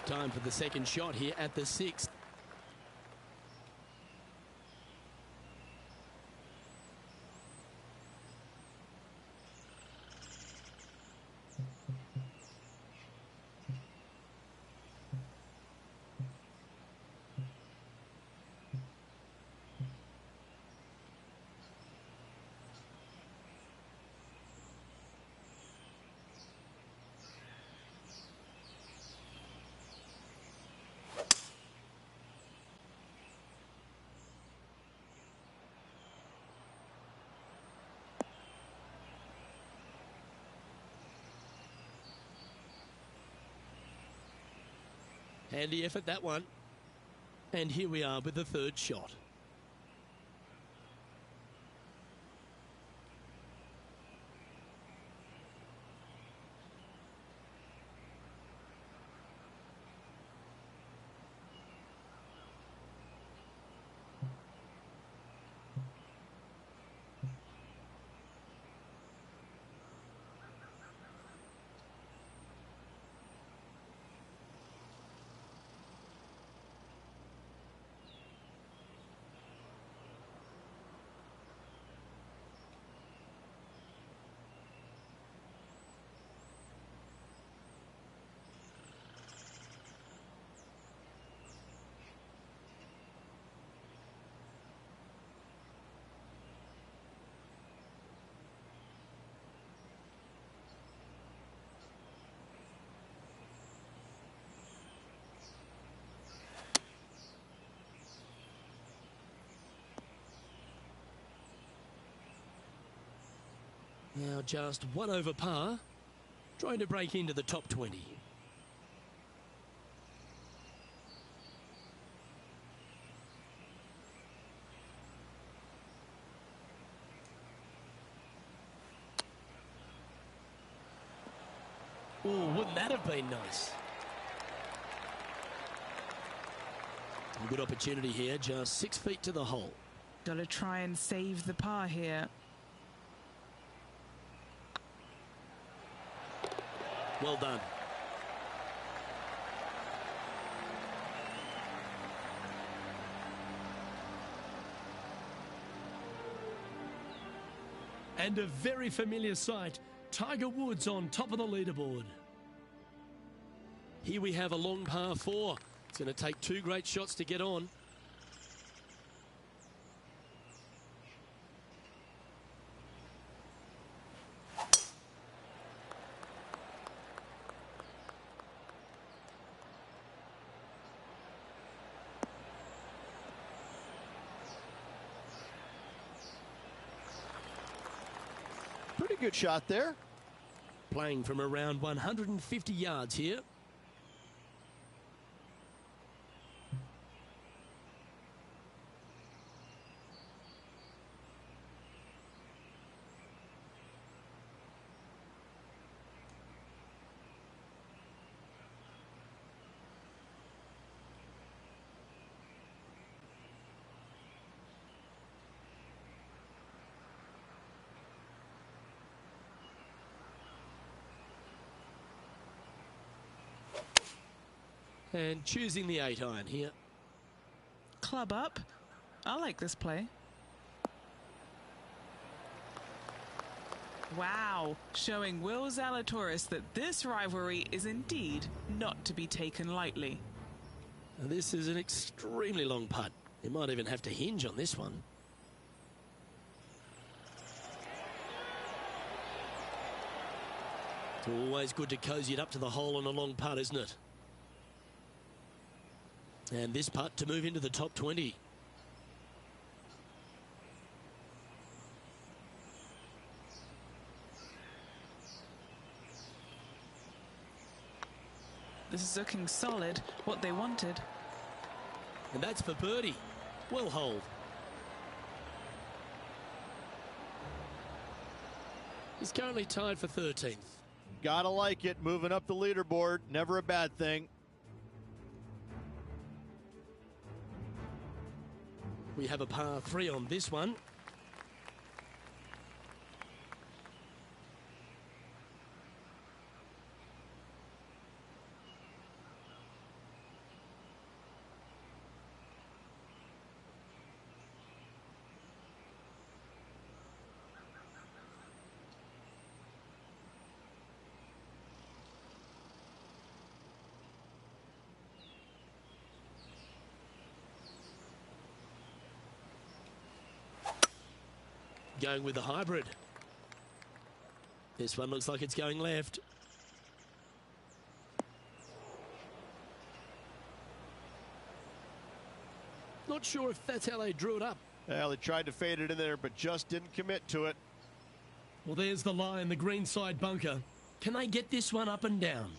Time for the second shot here at the 6th. Handy effort, that one. And here we are with the third shot. Now just 1 over par, trying to break into the top 20. Oh, wouldn't that have been nice? Good opportunity here, just 6 feet to the hole. Got to try and save the par here. Well done. And a very familiar sight, Tiger Woods on top of the leaderboard. Here we have a long par 4. It's going to take 2 great shots to get on. Pretty good shot there. Playing from around 150 yards here. And choosing the 8-iron here. Club up. I like this play. Wow, showing Will Zalatoris that this rivalry is indeed not to be taken lightly. And this is an extremely long putt. He might even have to hinge on this one. It's always good to cozy it up to the hole on a long putt, isn't it? And this putt to move into the top 20. This is looking solid, what they wanted. And that's for birdie. Well holed. He's currently tied for 13th. Gotta like it. Moving up the leaderboard. Never a bad thing. We have a par 3 on this one. Going with the hybrid. This one looks like it's going left. Not sure if that's how they drew it up. Well, they tried to fade it in there, but just didn't commit to it. Well, there's the lie in the green side bunker. Can they get this one up and down?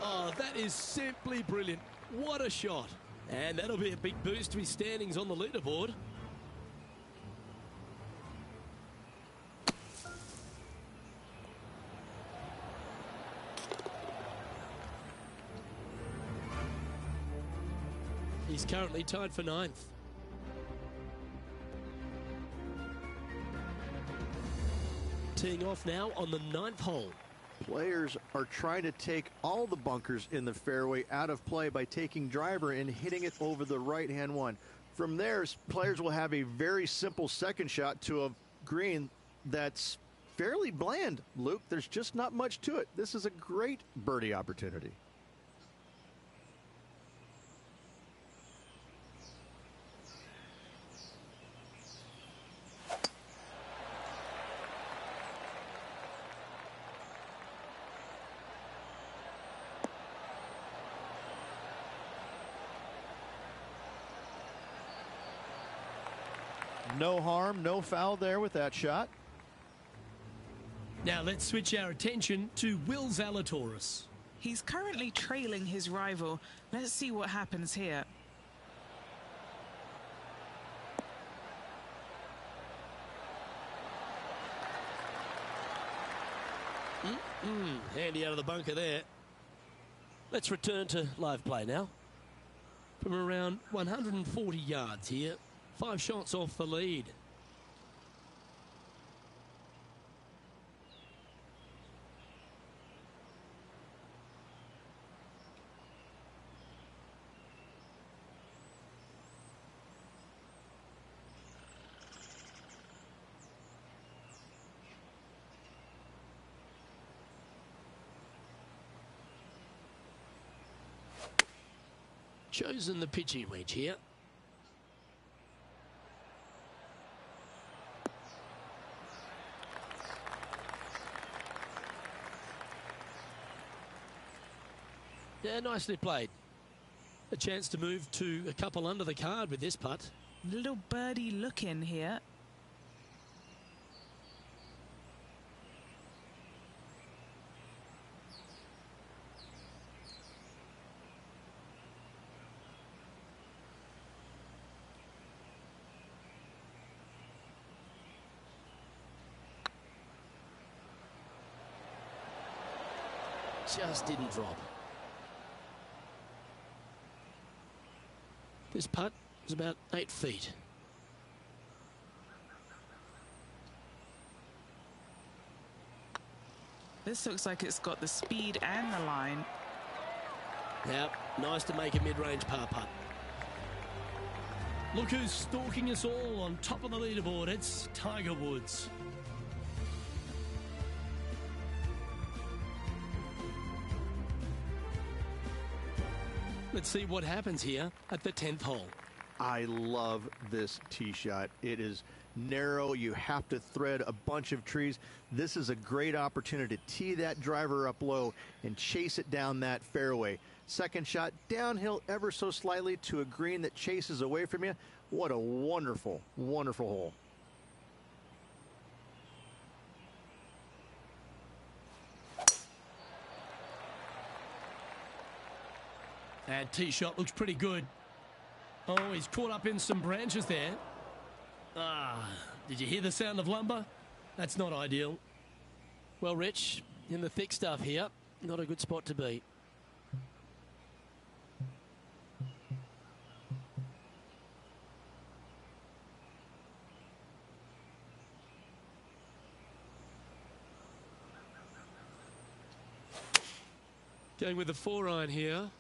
Oh, that is simply brilliant. What a shot. And that'll be a big boost to his standings on the leaderboard. He's currently tied for 9th. Teeing off now on the 9th hole. Players are trying to take all the bunkers in the fairway out of play by taking driver and hitting it over the right-hand one. From there, players will have a very simple second shot to a green that's fairly bland, Luke. There's just not much to it. This is a great birdie opportunity. No harm, no foul there with that shot. Now let's switch our attention to Will Zalatoris. He's currently trailing his rival. Let's see what happens here. Handy out of the bunker there. Let's return to live play now. From around 140 yards here, 5 shots off the lead. Chosen the pitching wedge here. Yeah, nicely played. A chance to move to a couple under the card with this putt. Little birdie look in here. Just didn't drop. This putt was about 8 feet. This looks like it's got the speed and the line. Now, nice to make a mid-range par putt. Look who's stalking us all on top of the leaderboard. It's Tiger Woods. Let's see what happens here at the 10th hole. I love this tee shot. It is narrow. You have to thread a bunch of trees. This is a great opportunity to tee that driver up low and chase it down that fairway. Second shot, downhill ever so slightly to a green that chases away from you. What a wonderful, wonderful hole. And tee shot looks pretty good. Oh, he's caught up in some branches there. Did you hear the sound of lumber? That's not ideal. Well, Rich, in the thick stuff here, not a good spot to be. Going with the 4-iron here.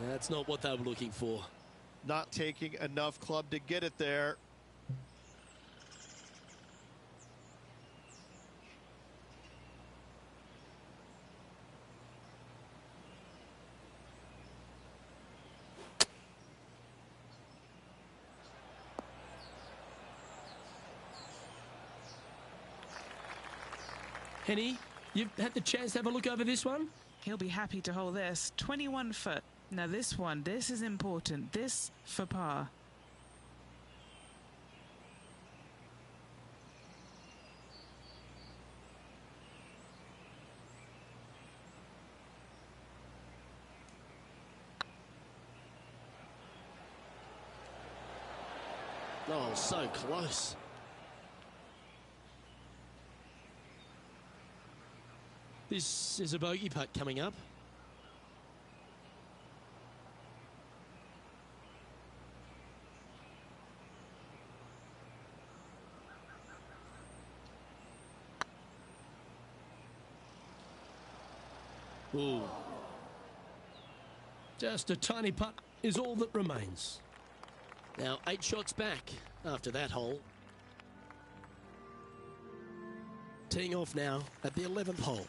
That's not what they were looking for. Not taking enough club to get it there. Henny, you've had the chance to have a look over this one? He'll be happy to hold this. 21 foot. Now this one, this is important. This for par. Oh, so close. This is a bogey putt coming up. Ooh. Just a tiny putt is all that remains. Now 8 shots back after that hole. Teeing off now at the 11th hole.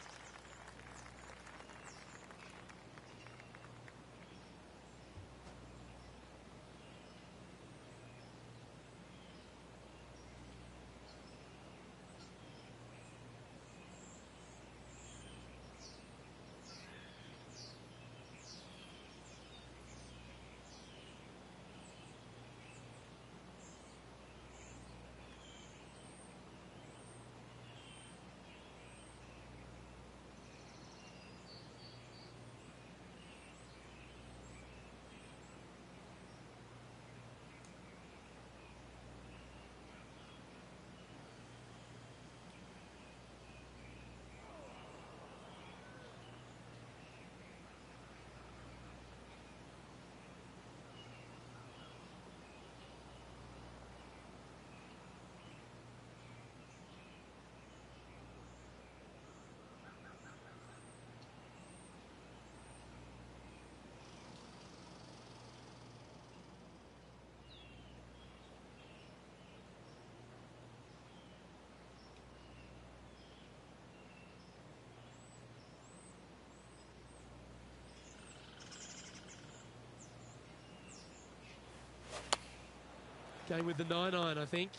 Going with the 9-iron, I think.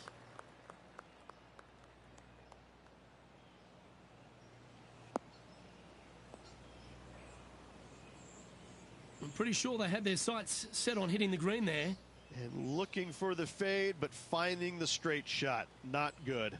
I'm pretty sure they had their sights set on hitting the green there. And looking for the fade, but finding the straight shot. Not good.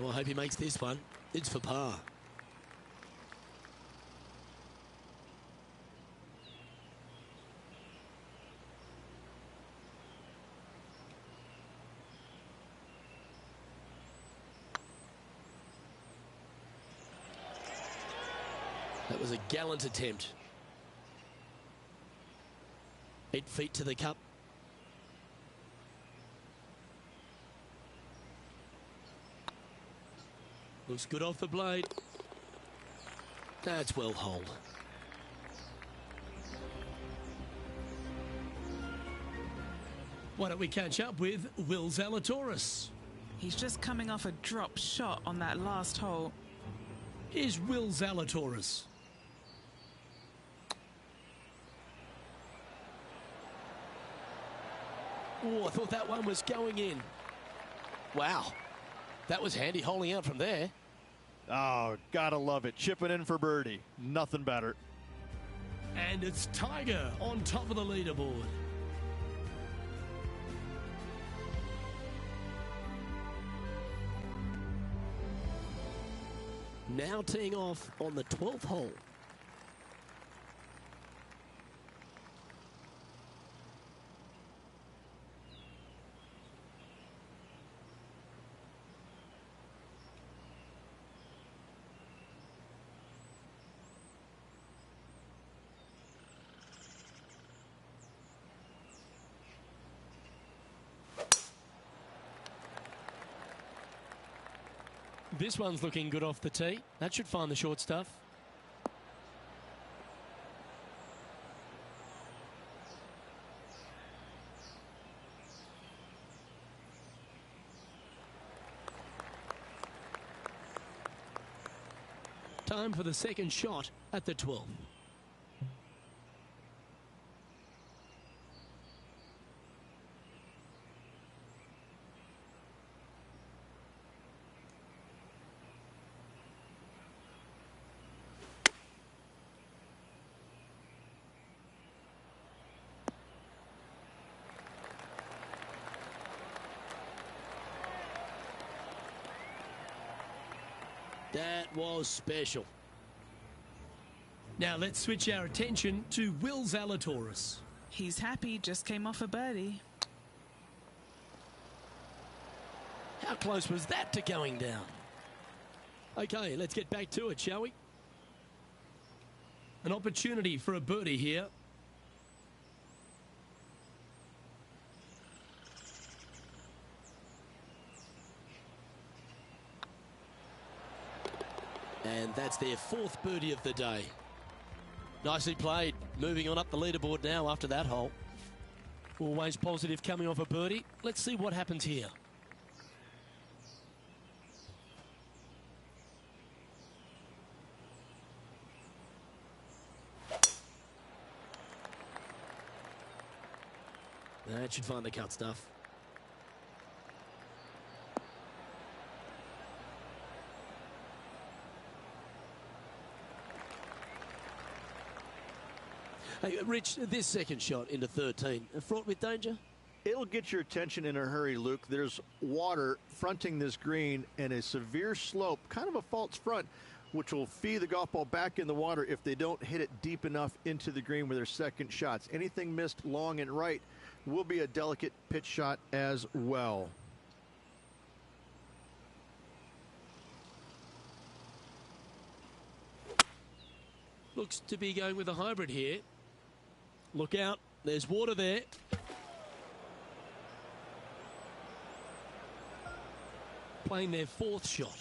Well, I hope he makes this one. It's for par. That was a gallant attempt. 8 feet to the cup. Looks good off the blade. That's well holed. Why don't we catch up with Will Zalatoris? He's just coming off a drop shot on that last hole. Here's Will Zalatoris. Oh, I thought that one was going in. Wow. That was handy holding out from there. Oh, gotta love it. Chipping in for birdie. Nothing better. And it's Tiger on top of the leaderboard. Now teeing off on the 12th hole. This one's looking good off the tee. That should find the short stuff. Time for the second shot at the 12th. That was special. Now let's switch our attention to Will Zalatoris. He's happy, just came off a birdie. How close was that to going down? Okay, let's get back to it, shall we? An opportunity for a birdie here. And that's their 4th birdie of the day. Nicely played. Moving on up the leaderboard now after that hole. Always positive coming off a birdie. Let's see what happens here. That should find the cut stuff. Hey, Rich, this second shot into 13, fraught with danger? It'll get your attention in a hurry, Luke. There's water fronting this green and a severe slope, kind of a false front, which will feed the golf ball back in the water if they don't hit it deep enough into the green with their second shots. Anything missed long and right will be a delicate pitch shot as well. looks to be going with a hybrid here. Look out, there's water there. Playing their fourth shot.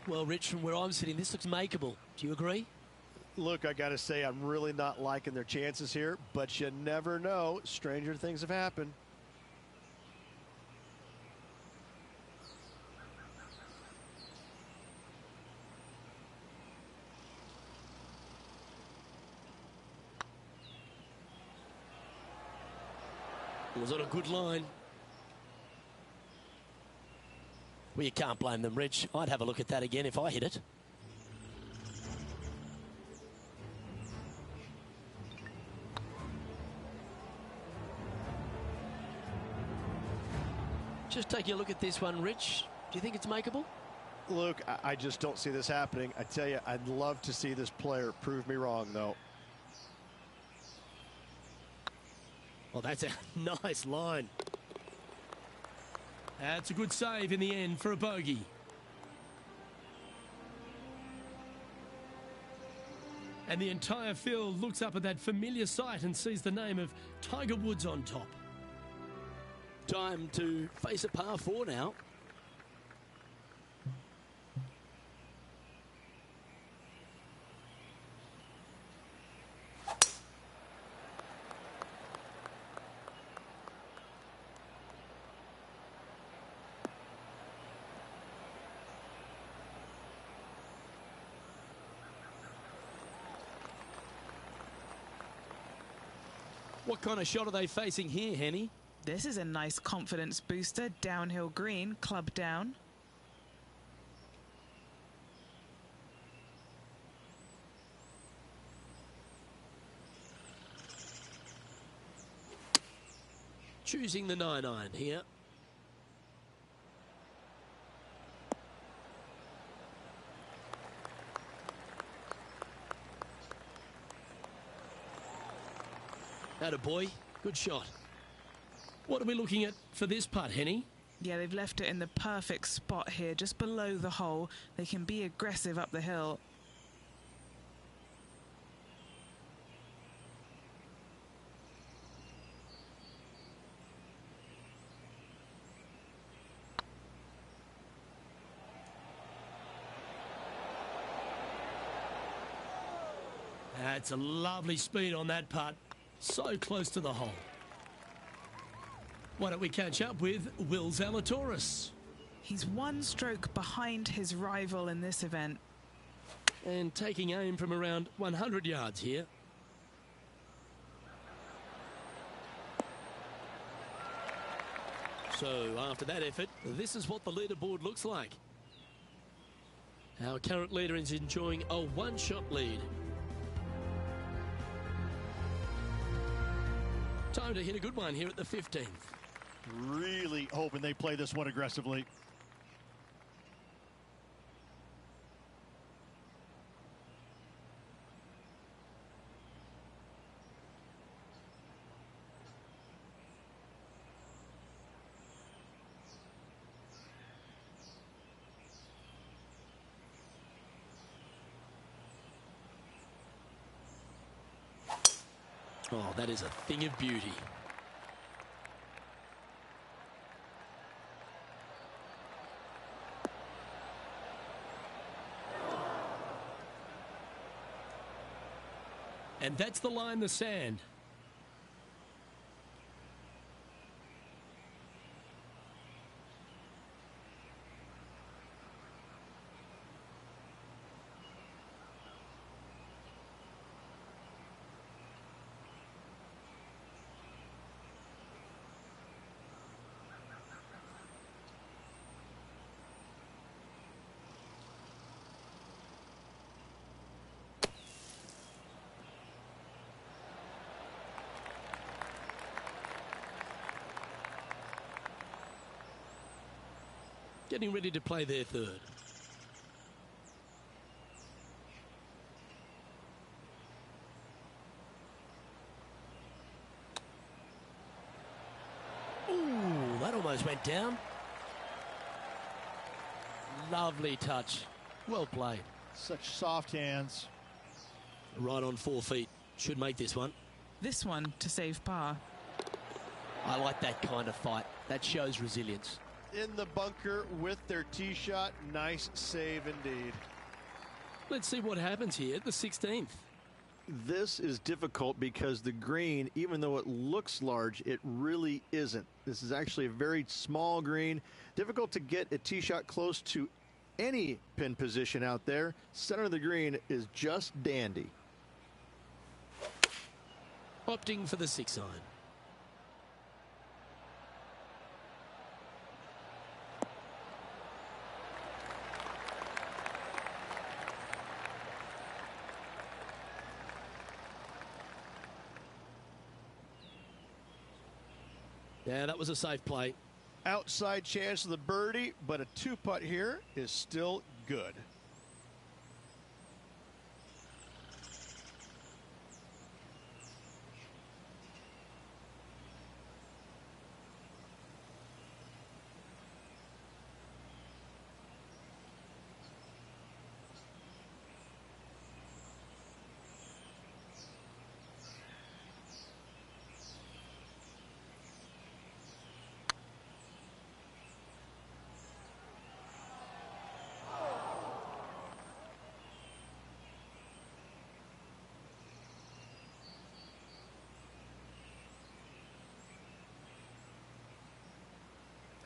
Well, Rich, from where I'm sitting, this looks makeable. Do you agree? Look, I got to say, I'm really not liking their chances here, but you never know. Stranger things have happened. Was on a good line. Well, you can't blame them, Rich. I'd have a look at that again if I hit it. Just taking a look at this one, Rich. Do you think it's makeable? Luke, I just don't see this happening. I tell you, I'd love to see this player prove me wrong, though. Well, that's a nice line. That's a good save in the end for a bogey. And the entire field looks up at that familiar sight and sees the name of Tiger Woods on top. Time to face a par 4 now. What kind of shot are they facing here, Henny? This is a nice confidence booster. Downhill green, club down. Choosing the 9-iron here. Attaboy, good shot. What are we looking at for this putt, Henny? Yeah, they've left it in the perfect spot here, just below the hole. They can be aggressive up the hill. That's a lovely speed on that putt. So close to the hole. Why don't we catch up with Will Zalatoris? He's one stroke behind his rival in this event. And taking aim from around 100 yards here. So after that effort, this is what the leaderboard looks like. Our current leader is enjoying a one-shot lead. Time to hit a good one here at the 15th. Really hoping they play this one aggressively. Oh, that is a thing of beauty. And that's the line, the sand. getting ready to play their third. Ooh, that almost went down. Lovely touch. Well played. Such soft hands. Right on 4 feet. Should make this one. This one to save par. I like that kind of fight. That shows resilience. In the bunker with their tee shot. Nice save indeed. Let's see what happens here at the 16th. This is difficult because the green, even though it looks large, it really isn't. This is actually a very small green. Difficult to get a tee shot close to any pin position out there. Center of the green is just dandy. Opting for the 6 iron. Yeah, that was a safe play. Outside chance of the birdie, but a 2-putt here is still good.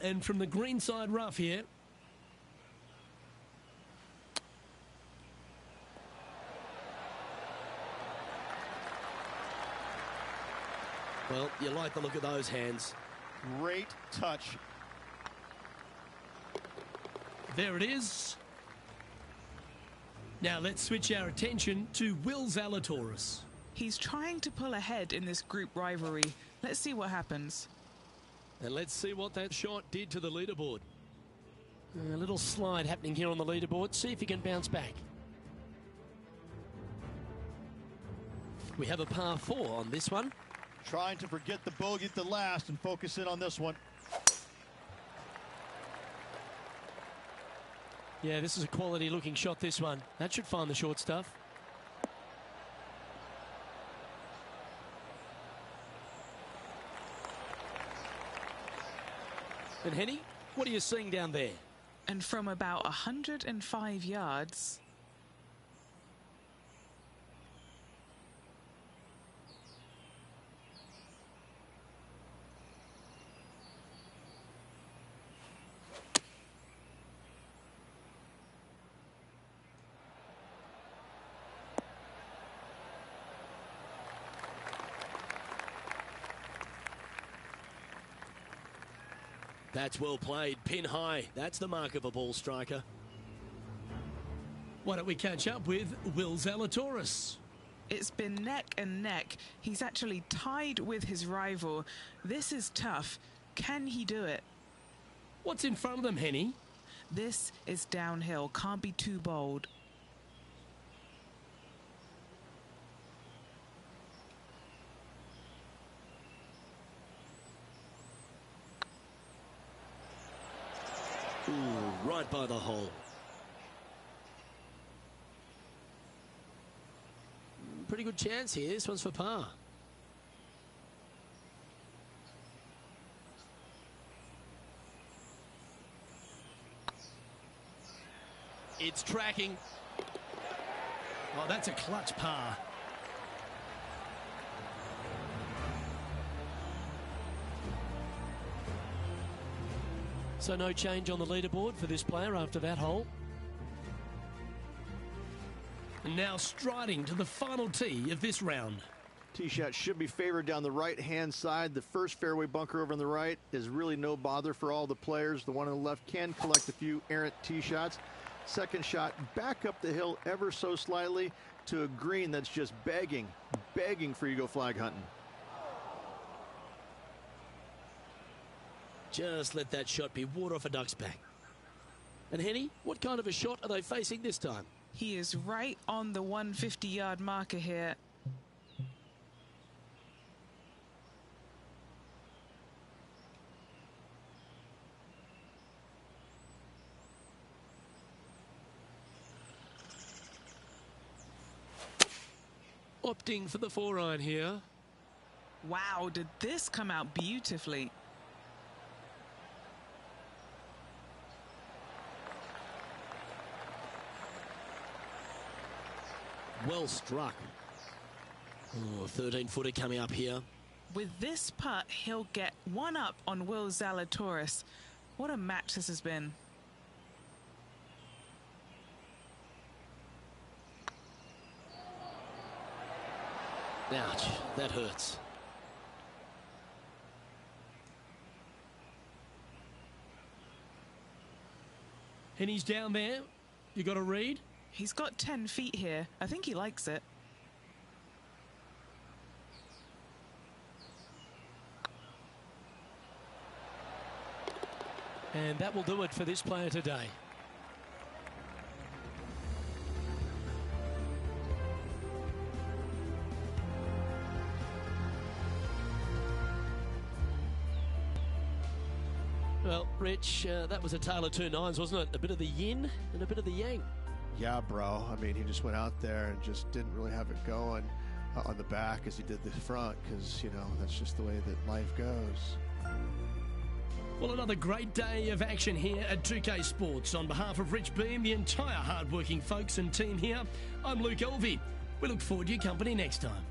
And from the greenside rough here. Well, you like the look of those hands. Great touch. There it is. Now let's switch our attention to Will Zalatoris. He's trying to pull ahead in this group rivalry. Let's see what happens. And let's see what that shot did to the leaderboard. A little slide happening here on the leaderboard. See if he can bounce back. We have a par 4 on this one. Trying to forget the bogey at the last and focus in on this one. Yeah, this is a quality looking shot, this one. That should find the short stuff. And Henny, what are you seeing down there? And from about 105 yards... That's well played. Pin high. That's the mark of a ball striker. Why don't we catch up with Will Zalatoris? It's been neck and neck. He's actually tied with his rival. This is tough. Can he do it? What's in front of them, Henny? This is downhill. Can't be too bold. Ooh, right by the hole. Pretty good chance here. This one's for par. It's tracking. Oh, that's a clutch par. So no change on the leaderboard for this player after that hole. And now striding to the final tee of this round. Tee shot should be favored down the right-hand side. The first fairway bunker over on the right is really no bother for all the players. The one on the left can collect a few errant tee shots. Second shot back up the hill ever so slightly to a green that's just begging for you to go flag hunting. Just let that shot be water off a duck's back. And Henny, what kind of a shot are they facing this time? He is right on the 150-yard marker here. Opting for the 4-iron here. Wow, did this come out beautifully? Well struck. Oh, 13-footer coming up here. With this putt, he'll get one up on Will Zalatoris. What a match this has been. Ouch, that hurts. And he's down there. You got a read? He's got 10 feet here. I think he likes it. And that will do it for this player today. Well, Rich, that was a tale of two nines, wasn't it? A bit of the yin and a bit of the yang. Yeah, bro. I mean, he just went out there and just didn't really have it going on the back as he did the front because, you know, that's just the way that life goes. Well, another great day of action here at 2K Sports. On behalf of Rich Beam, the entire hard-working folks and team here, I'm Luke Elvey. We look forward to your company next time.